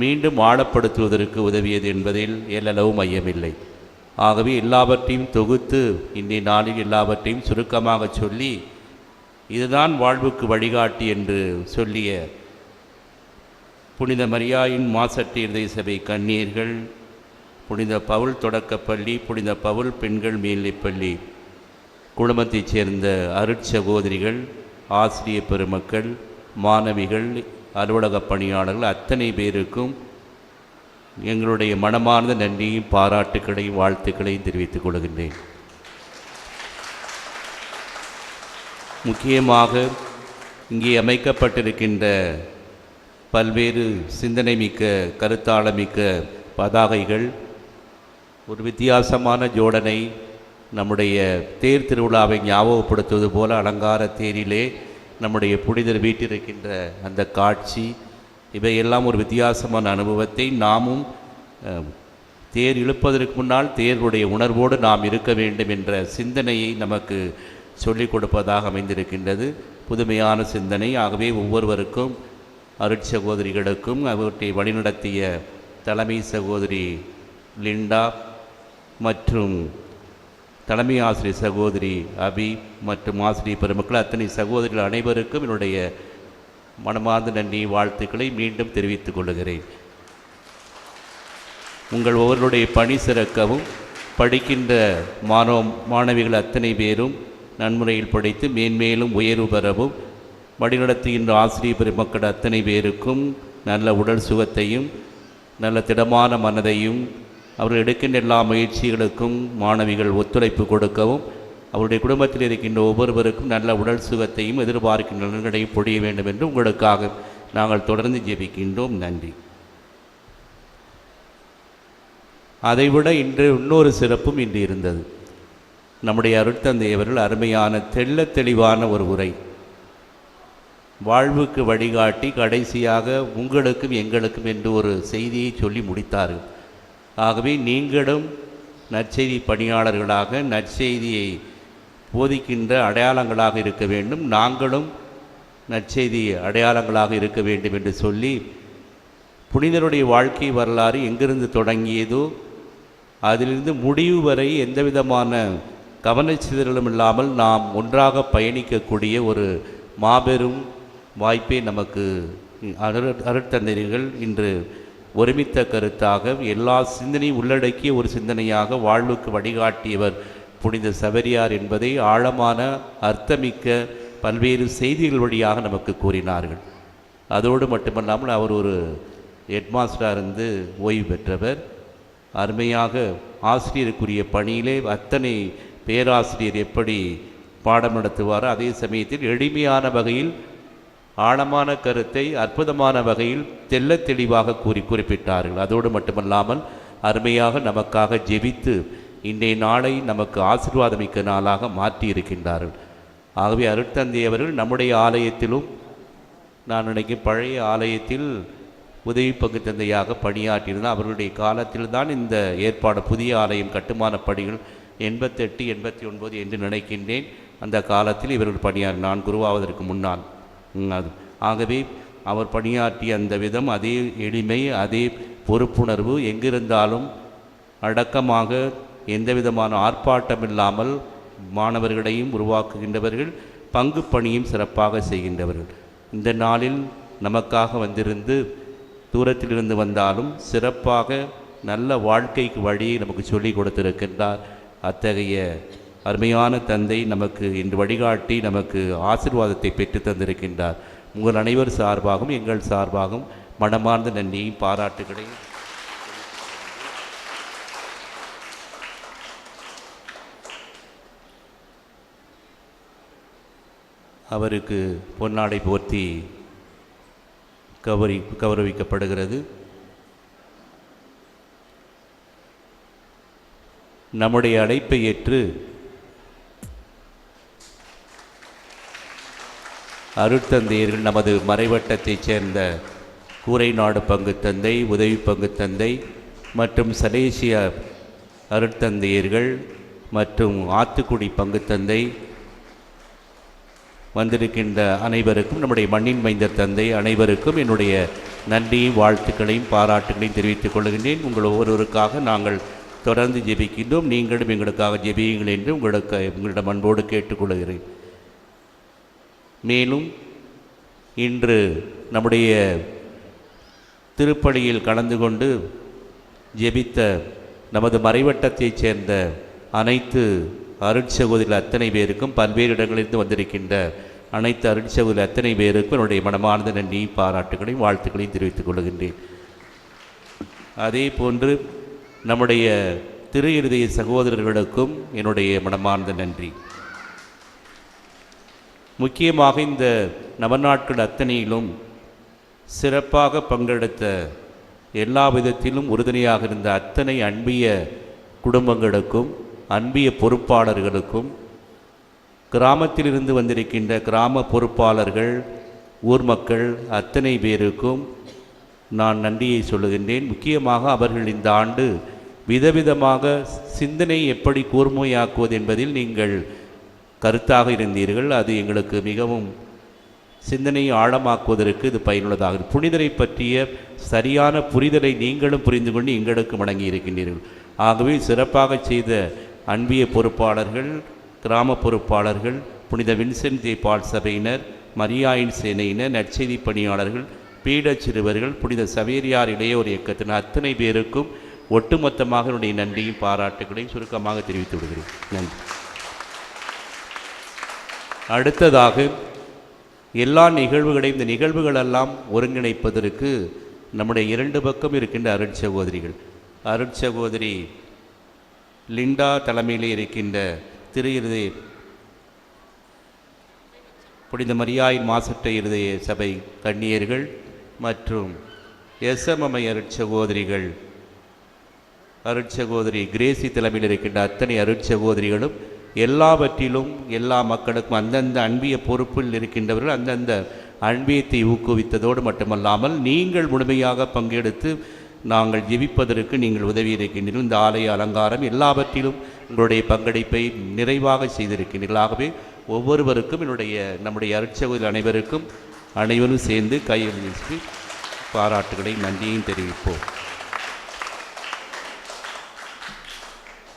மீண்டும் ஆழப்படுத்துவதற்கு உதவியது என்பதில் எல்லளவு மையமில்லை. ஆகவே எல்லாவற்றையும் தொகுத்து இன்றைய நாளில் எல்லாவற்றையும் சுருக்கமாக சொல்லி இதுதான் வாழ்வுக்கு வழிகாட்டி என்று சொல்லிய புனித மரியாயின் மாசற்ற இருதய சபை கன்னியர்கள், புனித பவுல் தொடக்கப்பள்ளி, புனித பவுல் பெண்கள் மேல்நிலைப்பள்ளி குழுமத்தைச் சேர்ந்த அருட்சகோதரிகள், ஆசிரிய பெருமக்கள், மாணவிகள், அலுவலக பணியாளர்கள் அத்தனை பேருக்கும் எங்களுடைய மனமார்ந்த நன்றியும் பாராட்டுக்களையும் வாழ்த்துக்களையும் தெரிவித்துக் கொள்கின்றேன். முக்கியமாக இங்கே அமைக்கப்பட்டிருக்கின்ற பல்வேறு சிந்தனை மிக்க கருத்தாளமிக்க பதாகைகள் ஒரு வித்தியாசமான ஜோடனை நம்முடைய தேர் திருவிழாவை ஞாபகப்படுத்துவது போல அலங்கார தேரிலே நம்முடைய புனிதர் வீட்டிருக்கின்ற அந்த காட்சி இவையெல்லாம் ஒரு வித்தியாசமான அனுபவத்தை நாமும் தேர் இழுப்பதற்கு முன்னால் தேருடைய உணர்வோடு நாம் இருக்க வேண்டும் என்ற சிந்தனையை நமக்கு சொல்லிக் கொடுப்பதாக அமைந்திருக்கின்றது. புதுமையான சிந்தனை. ஆகவே ஒவ்வொருவருக்கும் அருட்சகோதரிகளுக்கும் அவற்றை வழிநடத்திய தலைமை சகோதரி லிண்டா மற்றும் தலைமை ஆசிரியர் சகோதரி அபி மற்றும் ஆசிரியர் பெருமக்கள் அத்தனை சகோதரிகள் அனைவருக்கும் என்னுடைய மனமார்ந்த நன்றி வாழ்த்துக்களை மீண்டும் தெரிவித்துக் கொள்கிறேன். உங்கள் ஒவ்வொருடைய பணி சிறக்கவும் படிக்கின்ற மாணவிகள் அத்தனை பேரும் நன்முறையில் படித்து மேன்மேலும் உயர்வு பெறவும் வழிநடத்துகின்ற ஆசிரியர் பெருமக்கள் அத்தனை பேருக்கும் நல்ல உடல் சுகத்தையும் நல்ல திடமான மனதையும் அவர்கள் எடுக்கின்ற எல்லா முயற்சிகளுக்கும் மாணவிகள் ஒத்துழைப்பு கொடுக்கவும் அவருடைய குடும்பத்தில் இருக்கின்ற ஒவ்வொருவருக்கும் நல்ல உடல் சுகத்தையும் எதிர்பார்க்கின்ற நலன்களையும் பொழிய வேண்டும் என்று உங்களுக்காக நாங்கள் தொடர்ந்து ஜெபிக்கின்றோம். நன்றி. அதைவிட இன்று இன்னொரு சிறப்பும் இன்று இருந்தது. நம்முடைய அருட்தந்தை அவர்கள் அருமையான தெள்ள தெளிவான ஒரு உரை, வாழ்வுக்கு வழிகாட்டி கடைசியாக உங்களுக்கும் எங்களுக்கும் என்று ஒரு செய்தியை சொல்லி முடித்தார்கள். ஆகவே நீங்களும் நற்செய்தி பணியாளர்களாக நற்செய்தியை போதிக்கின்ற அடையாளங்களாக இருக்க வேண்டும், நாங்களும் நற்செய்தி அடையாளங்களாக இருக்க வேண்டும் என்று சொல்லி புனிதருடைய வாழ்க்கை வரலாறு எங்கிருந்து தொடங்கியதோ அதிலிருந்து முடிவு வரை எந்த விதமான கவனச்சிதறலும் இல்லாமல் நாம் ஒன்றாக பயணிக்கக்கூடிய ஒரு மாபெரும் வாய்ப்பை நமக்கு அருட்தந்தையர்கள் இன்று ஒருமித்த கருத்தாக எல்லா சிந்தனையும் உள்ளடக்கிய ஒரு சிந்தனையாக வாழ்வுக்கு வழிகாட்டியவர் புனித சவேரியார் என்பதை ஆழமான அர்த்தமிக்க பல்வேறு செய்திகள் வழியாக நமக்கு கூறினார்கள். அதோடு மட்டுமல்லாமல் அவர் ஒரு ஹெட்மாஸ்டராக இருந்து ஓய்வு பெற்றவர். அருமையாக ஆசிரியருக்குரிய பணியிலே அத்தனை பேராசிரியர் எப்படி பாடம் நடத்துவாரோ அதே சமயத்தில் எளிமையான வகையில் ஆழமான கருத்தை அற்புதமான வகையில் தெள்ளத் தெளிவாக குறிப்பிட்டார்கள். அதோடு மட்டுமல்லாமல் அருமையாக நமக்காக ஜெபித்து இன்றைய நாளை நமக்கு ஆசீர்வாதமிக்க நாளாக மாற்றி இருக்கின்றார்கள். ஆகவே அருட்தந்தை அவர்கள் நம்முடைய ஆலயத்திலும், நான் நினைக்கும் பழைய ஆலயத்தில் உதவி பங்கு தந்தையாக பணியாற்றியிருந்தால் அவர்களுடைய காலத்தில் தான் இந்த ஏற்பாடு புதிய ஆலயம் கட்டுமான பணிகள் 88, 89 என்று நினைக்கின்றேன். அந்த காலத்தில் இவர்கள் பணியாற்றி நான் குருவாவதற்கு முன்னால். ஆகவே அவர் பணியாற்றிய அந்த விதம், அதே எளிமை, அதே பொறுப்புணர்வு, எங்கிருந்தாலும் அடக்கமாக எந்த விதமான ஆர்ப்பாட்டம் இல்லாமல் மாணவர்களையும் உருவாக்குகின்றவர்கள், பங்கு பணியும் சிறப்பாக செய்கின்றவர்கள். இந்த நாளில் நமக்காக வந்திருந்து தூரத்திலிருந்து வந்தாலும் சிறப்பாக நல்ல வாழ்க்கைக்கு வழியை நமக்கு சொல்லிக் கொடுத்திருக்கின்றார். அத்தகைய அருமையான தந்தை நமக்கு இன்று வழிகாட்டி நமக்கு ஆசீர்வாதத்தை பெற்று தந்திருக்கின்றார். உங்கள் அனைவர் சார்பாகவும் எங்கள் சார்பாகவும் மனமார்ந்த நன்றியையும் பாராட்டுகளையும் அவருக்கு பொன்னாடை போர்த்தி கௌரவிக்கப்படுகிறது. நம்முடைய அழைப்பை ஏற்று அருட்தந்தையர்கள் நமது மறைவட்டத்தைச் சேர்ந்த கூரை நாடு பங்கு தந்தை, உதவி பங்கு தந்தை மற்றும் சலேசிய அருட்தந்தையர்கள் மற்றும் ஆத்துக்குடி பங்கு தந்தை வந்திருக்கின்ற அனைவருக்கும், நம்முடைய மண்ணின் மைந்தர் தந்தை அனைவருக்கும் என்னுடைய நன்றியும் வாழ்த்துக்களையும் பாராட்டுகளையும் தெரிவித்துக் கொள்கின்றேன். உங்கள் ஒவ்வொருவருக்காக நாங்கள் தொடர்ந்து ஜெபிக்கின்றோம். நீங்களும் எங்களுக்காக ஜெபியுங்கள் என்று உங்களிடம் அன்போடு கேட்டுக்கொள்கிறேன். மேலும் இன்று நம்முடைய திருப்பலியில் கலந்து கொண்டு ஜெபித்த நமது மறைவட்டத்தைச் சேர்ந்த அனைத்து அருட்சகோதரிகள் அத்தனை பேருக்கும், பல்வேறு இடங்களிலிருந்து வந்திருக்கின்ற அனைத்து அருட்சகோதரிகள் அத்தனை பேருக்கும் என்னுடைய மனமார்ந்த நன்றியும் பாராட்டுகளையும் வாழ்த்துக்களையும் தெரிவித்துக் கொள்கின்றேன். அதே போன்று நம்முடைய திரு இருதய சகோதரர்களுக்கும் என்னுடைய மனமார்ந்த நன்றி. முக்கியமாக இந்த நவநாட்கள் அத்தனையிலும் சிறப்பாக பங்கெடுத்த, எல்லா விதத்திலும் உறுதுணையாக இருந்த அத்தனை அன்பிய குடும்பங்களுக்கும், அன்பிய பொறுப்பாளர்களுக்கும், கிராமத்திலிருந்து வந்திருக்கின்ற கிராம பொறுப்பாளர்கள், ஊர் மக்கள் அத்தனை பேருக்கும் நான் நன்றியை சொல்லுகின்றேன். முக்கியமாக அவர்கள் இந்த ஆண்டு விதவிதமாக சிந்தனை எப்படி கூர்மையாக்குவது என்பதில் நீங்கள் கருத்தாக இருந்தீர்கள். அது எங்களுக்கு மிகவும் சிந்தனையை ஆழமாக்குவதற்கு இது பயனுள்ளதாக. புனிதரை பற்றிய சரியான புரிதலை நீங்களும் புரிந்து கொண்டு எங்களுக்கு வழங்கி இருக்கின்றீர்கள். ஆகவே சிறப்பாக செய்த அன்பிய பொறுப்பாளர்கள், கிராம பொறுப்பாளர்கள், புனித வின்சென்ட் ஜே பால் சபையினர், மரியாயின் சேனையினர், நற்செய்தி பணியாளர்கள், பீடச் சிறுவர்கள், புனித சவேரியார் இளையோர் இயக்கத்தினர் அத்தனை பேருக்கும் ஒட்டுமொத்தமாக என்னுடைய நன்றியும் பாராட்டுகளையும் சுருக்கமாக தெரிவித்து விடுகிறேன். நன்றி. அடுத்ததாக எல்லா நிகழ்வுகளையும், இந்த நிகழ்வுகளெல்லாம் ஒருங்கிணைப்பதற்கு நம்முடைய இரண்டு பக்கம் இருக்கின்ற அருட்சகோதரிகள், அருட்சகோதரி லிண்டா தலைமையிலே இருக்கின்ற திரு இருதய புனித மரியாயின் மாசற்ற இருதய சபை கன்னியர்கள் மற்றும் எஸ்எம்எம்ஐ அருட்சகோதரிகள், அருட்சகோதரி கிரேசி தலைமையில் இருக்கின்ற அத்தனை அருட்சகோதரிகளும் எல்லாவற்றிலும் எல்லா மக்களுக்கும் அந்தந்த அன்பிய பொறுப்பில் இருக்கின்றவர்கள் அந்தந்த அன்பியத்தை ஊக்குவித்ததோடு மட்டுமல்லாமல் நீங்கள் முழுமையாக பங்கெடுத்து நாங்கள் ஜெபிப்பதற்கு நீங்கள் உதவி இருக்கின்றீர்கள். இந்த ஆலய அலங்காரம் எல்லாவற்றிலும் உங்களுடைய பங்களிப்பை நிறைவாக செய்திருக்கின்றீர்கள். ஆகவே ஒவ்வொருவருக்கும் நம்முடைய அருட்சகோதரிகள் அனைவரும் சேர்ந்து கையெழுத்து பாராட்டுகளை நன்றியையும் தெரிவிப்போம்.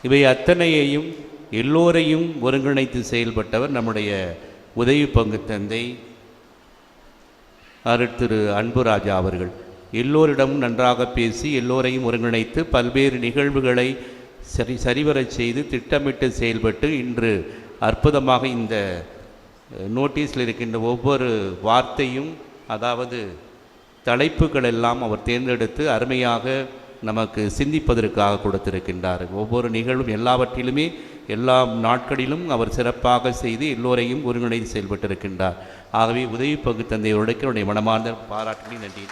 இவை அத்தனையையும் எல்லோரையும் ஒருங்கிணைத்து செயல்பட்டவர் நம்முடைய உதவி பங்கு தந்தை திரு அன்புராஜா அவர்கள். எல்லோரிடமும் நன்றாக பேசி எல்லோரையும் ஒருங்கிணைத்து பல்வேறு நிகழ்வுகளை சரிவரச் செய்து திட்டமிட்டு செயல்பட்டு இன்று அற்புதமாக இந்த நோட்டீஸில் இருக்கின்ற ஒவ்வொரு வார்த்தையும், அதாவது தலைப்புகள் எல்லாம் அவர் தேர்ந்தெடுத்து அருமையாக நமக்கு சிந்திப்பதற்காக கொடுத்திருக்கின்றார். ஒவ்வொரு நிகழ்வும் எல்லாவற்றிலுமே எல்லா நாட்களிலும் அவர் சிறப்பாக செய்து எல்லோரையும் ஒருங்கிணைந்து செயல்பட்டிருக்கின்றார். ஆகவே உதவி பங்கு தந்தையோருக்கு என்னுடைய மனமார்ந்த பாராட்டுகளை நன்றி.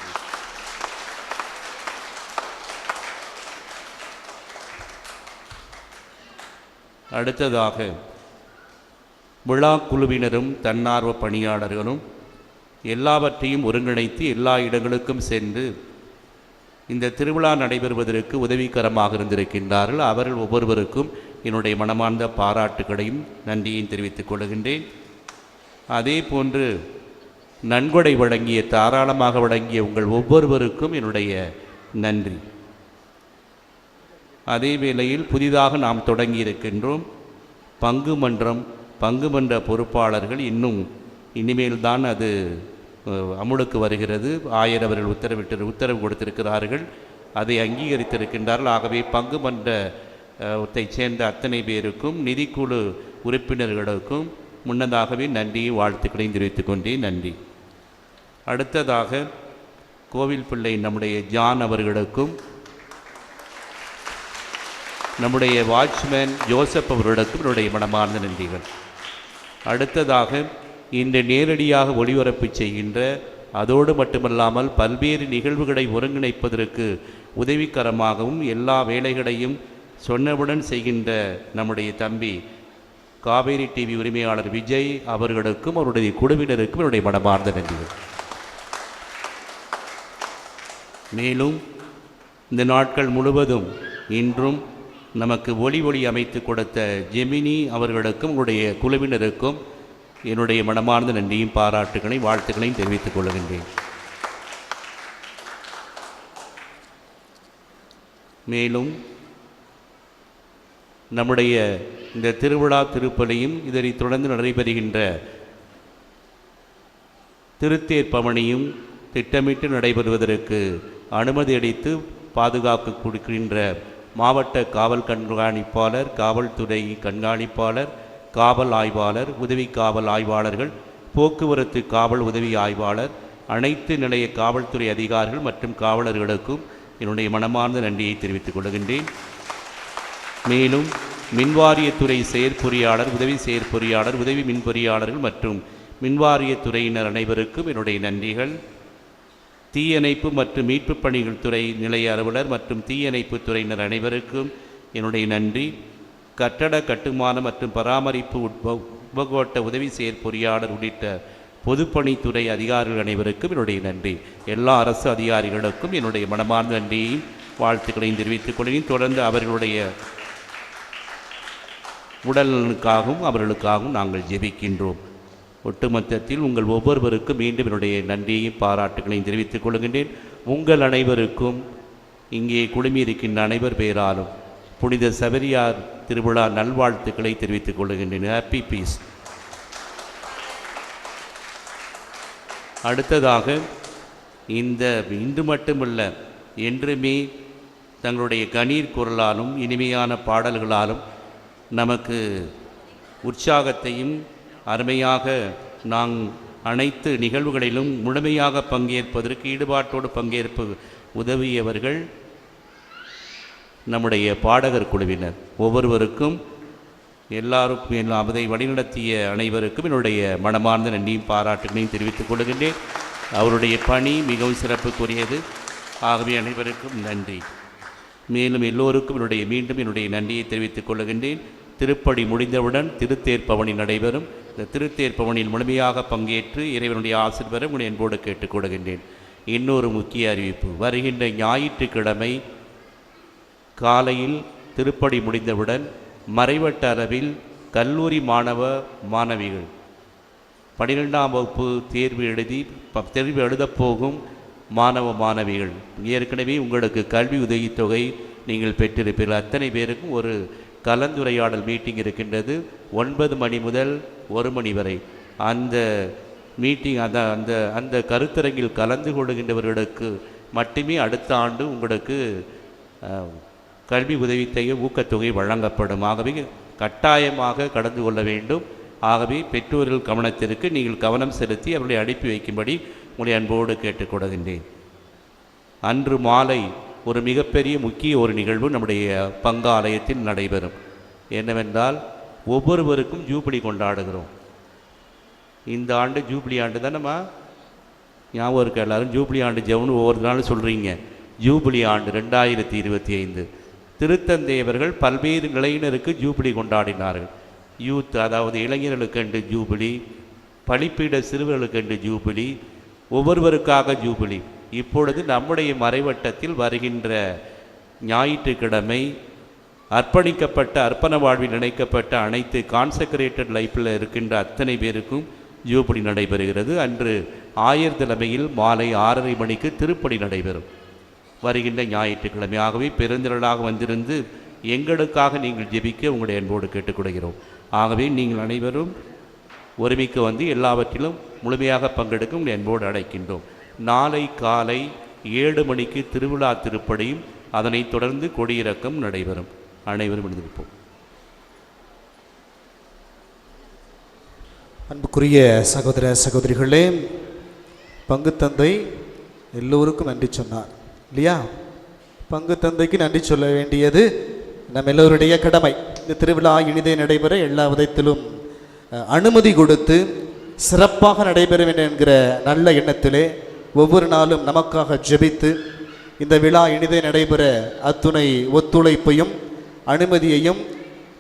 அடுத்ததாக விழா குழுவினரும் தன்னார்வ பணியாளர்களும் எல்லாவற்றையும் ஒருங்கிணைத்து எல்லா இடங்களுக்கும் சென்று இந்த திருவிழா நடைபெறுவதற்கு உதவிகரமாக இருந்திருக்கின்றார்கள். அவர்கள் ஒவ்வொருவருக்கும் என்னுடைய மனமார்ந்த பாராட்டுகளையும் நன்றியையும் தெரிவித்துக் கொள்கின்றேன். அதே போன்று நன்கொடை வழங்கிய, தாராளமாக வழங்கிய உங்கள் ஒவ்வொருவருக்கும் என்னுடைய நன்றி. அதே வேளையில் புதிதாக நாம் தொடங்கி இருக்கின்றோம் பங்கு மன்ற பொறுப்பாளர்கள். இனிமேல்தான் அது அமுலுக்கு வருகிறது. ஆயர் அவர்கள் உத்தரவு கொடுத்திருக்கிறார்கள், அதை அங்கீகரித்திருக்கின்றார்கள். ஆகவே பங்கு மன்றத்தை சேர்ந்த அத்தனை பேருக்கும் நிதிக்குழு உறுப்பினர்களுக்கும் முன்னதாகவே நன்றியை வாழ்த்துக்களையும் தெரிவித்துக் கொண்டேன். நன்றி. அடுத்ததாக கோவில் பிள்ளை நம்முடைய ஜான் அவர்களுக்கும் நம்முடைய வாட்ச்மேன் ஜோசப் அவர்களுக்கும் என்னுடைய மனமார்ந்த நன்றிகள். அடுத்ததாக இன்று நேரடியாக ஒளிபரப்பு செய்கின்ற, அதோடு மட்டுமல்லாமல் பல்வேறு நிகழ்வுகளை ஒருங்கிணைப்பதற்கு உதவிகரமாகவும் எல்லா வேலைகளையும் சொன்னவுடன் செய்கின்ற நம்முடைய தம்பி காவேரி டிவி உரிமையாளர் விஜய் அவர்களுக்கும் அவருடைய குழுவினருக்கும் என்னுடைய மனமார்ந்த நன்றிகள். மேலும் இந்த நாட்கள் முழுவதும் இன்றும் நமக்கு ஒளி அமைத்து கொடுத்த ஜெமினி அவர்களுக்கும் உங்களுடைய குழுவினருக்கும் என்னுடைய மனமார்ந்த நன்றியும் பாராட்டுகளையும் வாழ்த்துக்களையும் தெரிவித்துக் கொள்கின்றேன். மேலும் நம்முடைய இந்த திருவிழா திருப்பலியும் இதனை தொடர்ந்து நடைபெறுகின்ற திருத்தேர் பவனியும் திட்டமிட்டு நடைபெறுவதற்கு அனுமதி அளித்து பாதுகாப்பு கொடுக்கின்ற மாவட்ட காவல் கண்காணிப்பாளர், காவல்துறை கண்காணிப்பாளர், காவல் ஆய்வாளர், உதவி காவல் ஆய்வாளர்கள், போக்குவரத்து காவல் உதவி ஆய்வாளர், அனைத்து நிலைய காவல்துறை அதிகாரிகள் மற்றும் காவலர்களுக்கும் என்னுடைய மனமார்ந்த நன்றியை தெரிவித்துக் கொள்கின்றேன். மேலும் மின்வாரியத்துறை செயற்பொறியாளர், உதவி செயற்பொறியாளர், உதவி மின்பொறியாளர்கள் மற்றும் மின்வாரியத்துறையினர் அனைவருக்கும் என்னுடைய நன்றிகள். தீயணைப்பு மற்றும் மீட்பு பணிகள் துறை நிலைய அலுவலர் மற்றும் தீயணைப்பு துறையினர் அனைவருக்கும் என்னுடைய நன்றி. கட்டட கட்டுமான மற்றும் பராமரிப்பு உபகோட்ட உதவி செயற்பொறியாளர் உள்ளிட்ட பொதுப்பணித்துறை அதிகாரிகள் அனைவருக்கும் என்னுடைய நன்றி. எல்லா அரசு அதிகாரிகளுக்கும் என்னுடைய மனமார்ந்த நன்றியையும் வாழ்த்துக்களையும் தெரிவித்துக் கொள்கிறேன். தொடர்ந்து அவர்களுடைய உடலுக்காகவும் அவர்களுக்காகவும் நாங்கள் ஜெபிக்கின்றோம். ஒட்டுமொத்தத்தில் உங்கள் ஒவ்வொருவருக்கும் மீண்டும் என்னுடைய நன்றியையும் பாராட்டுகளையும் தெரிவித்துக் கொள்கின்றேன். உங்கள் அனைவருக்கும் இங்கே குழுமியிருக்கின்ற அனைவர் பேராலும் புனித சபரியார் திருவிழா நல்வாழ்த்துக்களை தெரிவித்துக் கொள்கின்றேன். Happy peace. அடுத்ததாக இன்று மட்டுமல்ல, என்றுமே தங்களுடைய கணீர் குரலாலும் இனிமையான பாடல்களாலும் நமக்கு உற்சாகத்தையும் அருமையாக அனைத்து நிகழ்வுகளிலும் முழுமையாக பங்கேற்பதற்கு ஈடுபாட்டோடு பங்கேற்பு உதவியவர்கள் நம்முடைய பாடகர் குழுவினர். ஒவ்வொருவருக்கும் எல்லாருக்கும் அதை வழிநடத்திய அனைவருக்கும் என்னுடைய மனமார்ந்த நன்றியும் பாராட்டுகளையும் தெரிவித்துக் கொள்கின்றேன். அவருடைய பணி மிகவும் சிறப்புக்குரியது. ஆகவே அனைவருக்கும் நன்றி. மேலும் எல்லோருக்கும் மீண்டும் என்னுடைய நன்றியை தெரிவித்துக் கொள்கின்றேன். திருப்படி முடிந்தவுடன் திருத்தேர் பவனி நடைபெறும். இந்த திருத்தேர் பவனியில் முழுமையாக பங்கேற்று இறைவனுடைய ஆசீர்வாதம் உங்களை அன்போடு கேட்டுக்கொள்கின்றேன். இன்னொரு முக்கிய அறிவிப்பு, வருகின்ற ஞாயிற்றுக்கிழமை காலையில் திருப்படி முடிந்தவுடன் மறைவட்ட அளவில் கல்லூரி மாணவிகள் 12ஆம் வகுப்பு தேர்வு எழுதப்போகும் மாணவிகள் ஏற்கனவே உங்களுக்கு கல்வி உதவித்தொகை நீங்கள் பெற்றிருப்பீர்கள். அத்தனை பேருக்கும் ஒரு கலந்துரையாடல் மீட்டிங் இருக்கின்றது 9 மணி முதல் 1 மணி வரை. அந்த மீட்டிங் அந்த கருத்தரங்கில் கலந்து கொள்கின்றவர்களுக்கு மட்டுமே அடுத்த ஆண்டு உங்களுக்கு கல்வி உதவித்தொகை ஊக்கத்தொகை வழங்கப்படும். ஆகவே கட்டாயமாக கலந்து கொள்ள வேண்டும். ஆகவே பெற்றோர்கள் கவனத்திற்கு நீங்கள் கவனம் செலுத்தி அவர்களை அனுப்பி வைக்கும்படி உங்களை அன்போடு கேட்டுக்கொள்கின்றேன். அன்று மாலை ஒரு மிகப்பெரிய முக்கிய ஒரு நிகழ்வு நம்முடைய பங்காலயத்தில் நடைபெறும். என்னவென்றால் ஒவ்வொருவருக்கும் ஜூபிலி கொண்டாடுகிறோம். இந்த ஆண்டு ஜூபிலி ஆண்டு தானேம்மா? ஞாபகம் இருக்க எல்லாரும் ஜூபிலி ஆண்டு ஜெவனு ஒவ்வொரு நாளும் சொல்கிறீங்க. ஜூபிலி ஆண்டு 2025 திருத்தந்தையவர்கள் பல்வேறு நிலையினருக்கு ஜூபிலி கொண்டாடினார்கள். யூத், அதாவது இளைஞர்களுக்கென்று ஜூபிலி, பழிப்பீட சிறுவர்களுக்கென்று ஜூபிலி, ஒவ்வொருவருக்காக ஜூபிலி. இப்பொழுது நம்முடைய மறைவட்டத்தில் வருகின்ற ஞாயிற்றுக்கிழமை அர்ப்பணிக்கப்பட்ட அர்ப்பண வாழ்வில் இணைக்கப்பட்ட அனைத்து கான்செக்ரேட்டட் லைஃப்பில் இருக்கின்ற அத்தனை பேருக்கும் ஜூபிலி நடைபெறுகிறது. அன்று ஆயர் தலைமையில் மாலை 6:30 மணிக்கு திருப்பலி நடைபெறும் வருகின்ற ஞாயிற்றுக்கிழமை. ஆகவே பெருந்திரளாக வந்திருந்து எங்களுக்காக நீங்கள் ஜெபிக்க உங்களுடைய அன்போடு கேட்டுக்கொள்கிறோம். ஆகவே நீங்கள் அனைவரும் ஒருமிக்க வந்து எல்லாவற்றிலும் முழுமையாக பங்கெடுக்க உங்களை அன்போடு அழைக்கின்றோம். நாளை காலை 7 மணிக்கு திருவிழா திருப்பலியும் அதனைத் தொடர்ந்து கொடியிறக்கம் நடைபெறும். அனைவரும் எழுந்திருப்போம். அன்புக்குரிய சகோதர சகோதரிகளே, பங்கு தந்தை எல்லோருக்கும் நன்றி சொன்னார் இல்லையா? பங்கு தந்தைக்கு நன்றி சொல்ல வேண்டியது நம்ம எல்லோருடைய கடமை. இந்த திருவிழா இனிதே நடைபெற எல்லா விதத்திலும் அனுமதி கொடுத்து சிறப்பாக நடைபெற வேண்டும் என்கிற நல்ல எண்ணத்திலே ஒவ்வொரு நாளும் நமக்காக ஜெபித்து இந்த விழா இனிதே நடைபெற அத்துணை ஒத்துழைப்பையும் அனுமதியையும்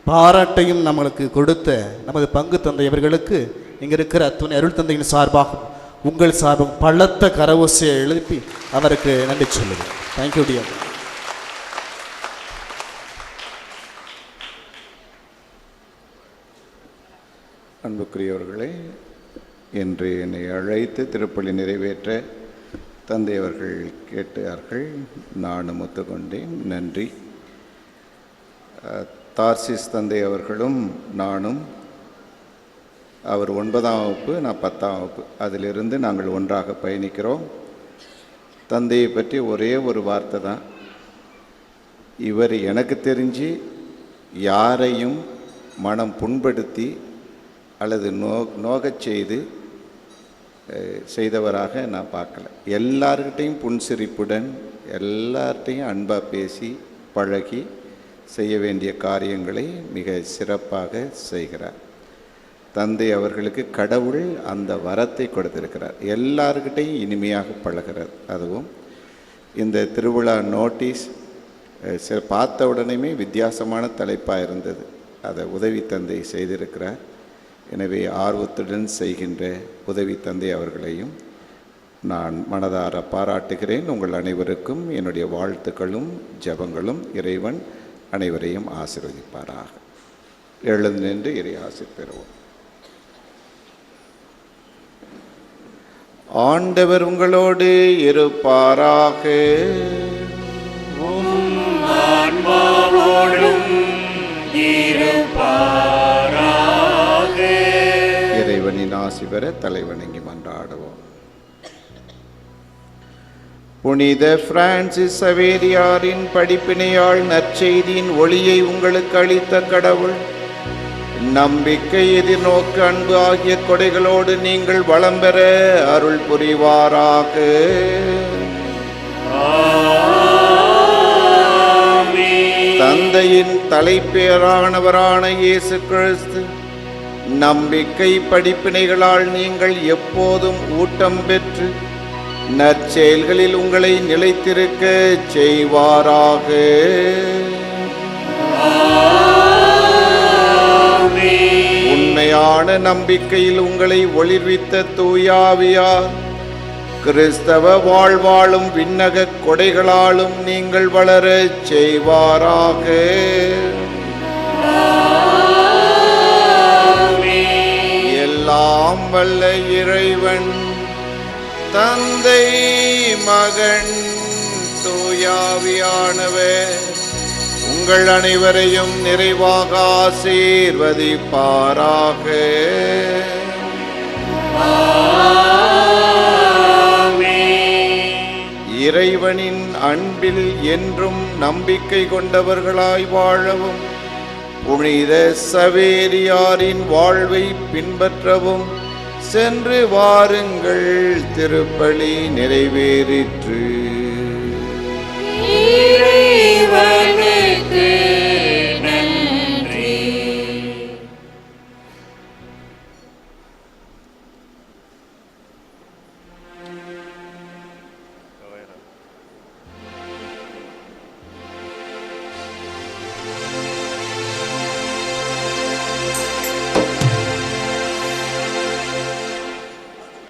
பாராட்டையும் நம்மளுக்கு கொடுத்த நமது பங்கு தந்தையவர்களுக்கு இங்கே இருக்கிற அத்துணை அருள் தந்தையின் சார்பாக உங்கள் சார்பும் பலத்த கரவோசையை எழுப்பி அவருக்கு நன்றி சொல்லுங்கள். Thank you dear. அன்புக்குரியவர்களே, என்று என்னை அழைத்து திருப்பலி நிறைவேற்ற தந்தை அவர்கள் கேட்டார்கள். நானும் ஒத்துக்கொண்டேன். நன்றி. தார்சிஸ் தந்தை அவர்களும் நானும், அவர் 9ஆம் வகுப்பு, நான் 10ஆம் வகுப்பு, அதிலிருந்து நாங்கள் ஒன்றாக பயணிக்கிறோம். தந்தையை பற்றி ஒரே ஒரு வார்த்தை தான், இவர் எனக்கு தெரிஞ்சு யாரையும் மனம் புண்படுத்தி அல்லது நோகச் செய்தவராக நான் பார்க்கல. எல்லார்கிட்டையும் புன்சிரிப்புடன் எல்லார்கிட்டையும் அன்பாக பேசி பழகி செய்ய வேண்டிய காரியங்களை மிக சிறப்பாக செய்கிறார். தந்தை அவர்களுக்கு கடவுள் அந்த வரத்தை கொடுத்திருக்கிறார். எல்லார்கிட்டையும் இனிமையாக பழகிறார். அதுவும் இந்த திருவிழா நோட்டீஸ் பார்த்த உடனேயுமே வித்தியாசமான தலைப்பாக இருந்தது. அதை உதவி தந்தை செய்திருக்கிறார். எனவே ஆர்வத்துடன் செய்கின்ற உதவி தந்தை அவர்களையும் நான் மனதார பாராட்டுகிறேன். உங்கள் அனைவருக்கும் என்னுடைய வாழ்த்துக்களும் ஜெபங்களும். இறைவன் அனைவரையும் ஆசீர்வதிப்பாராக. எழுந்து நின்று இறை ஆசீர் பெறுவோம். ஆண்டவர் உங்களோடு இருப்பாராக. இறைவனின் ஆசி பெற தலைவணங்கி மன்றாடுவோம். புனித பிரான்சிஸ் சவேரியாரின் படிப்பினையால் நற்செய்தியின் ஒளியை உங்களுக்கு அளித்த கடவுள் நம்பிக்கை, எதிர்நோக்கு, அன்பு ஆகிய கொடைகளோடு நீங்கள் வளம் பெற அருள் புரிவாராக. தந்தையின் தலைப்பேரானவரான இயேசு கிறிஸ்து நம்பிக்கை படிப்பினைகளால் நீங்கள் எப்போதும் ஊட்டம் பெற்று நற்செயல்களில் உங்களை நிலைத்திருக்க செய்வாராக. உண்மையான நம்பிக்கையில் உங்களை ஒளிர்வித்த தூயாவியார் கிறிஸ்தவ வாழ்வாளும் விண்ணக கொடைகளாலும் நீங்கள் வளர செய்வாராக. எல்லாம் வல்ல இறைவன் தந்தை, மகன், தூயாவியானவர் உங்கள் அனைவரையும் நிறைவாக ஆசீர்வதிப்பாராக. இறைவனின் அன்பில் என்றும் நம்பிக்கை கொண்டவர்களாய் வாழவும், புனித சவேரியாரின் வாழ்வை பின்பற்றவும் சென்று வாருங்கள். திருப்பலி நிறைவேறிற்று. இறைவனுக்கு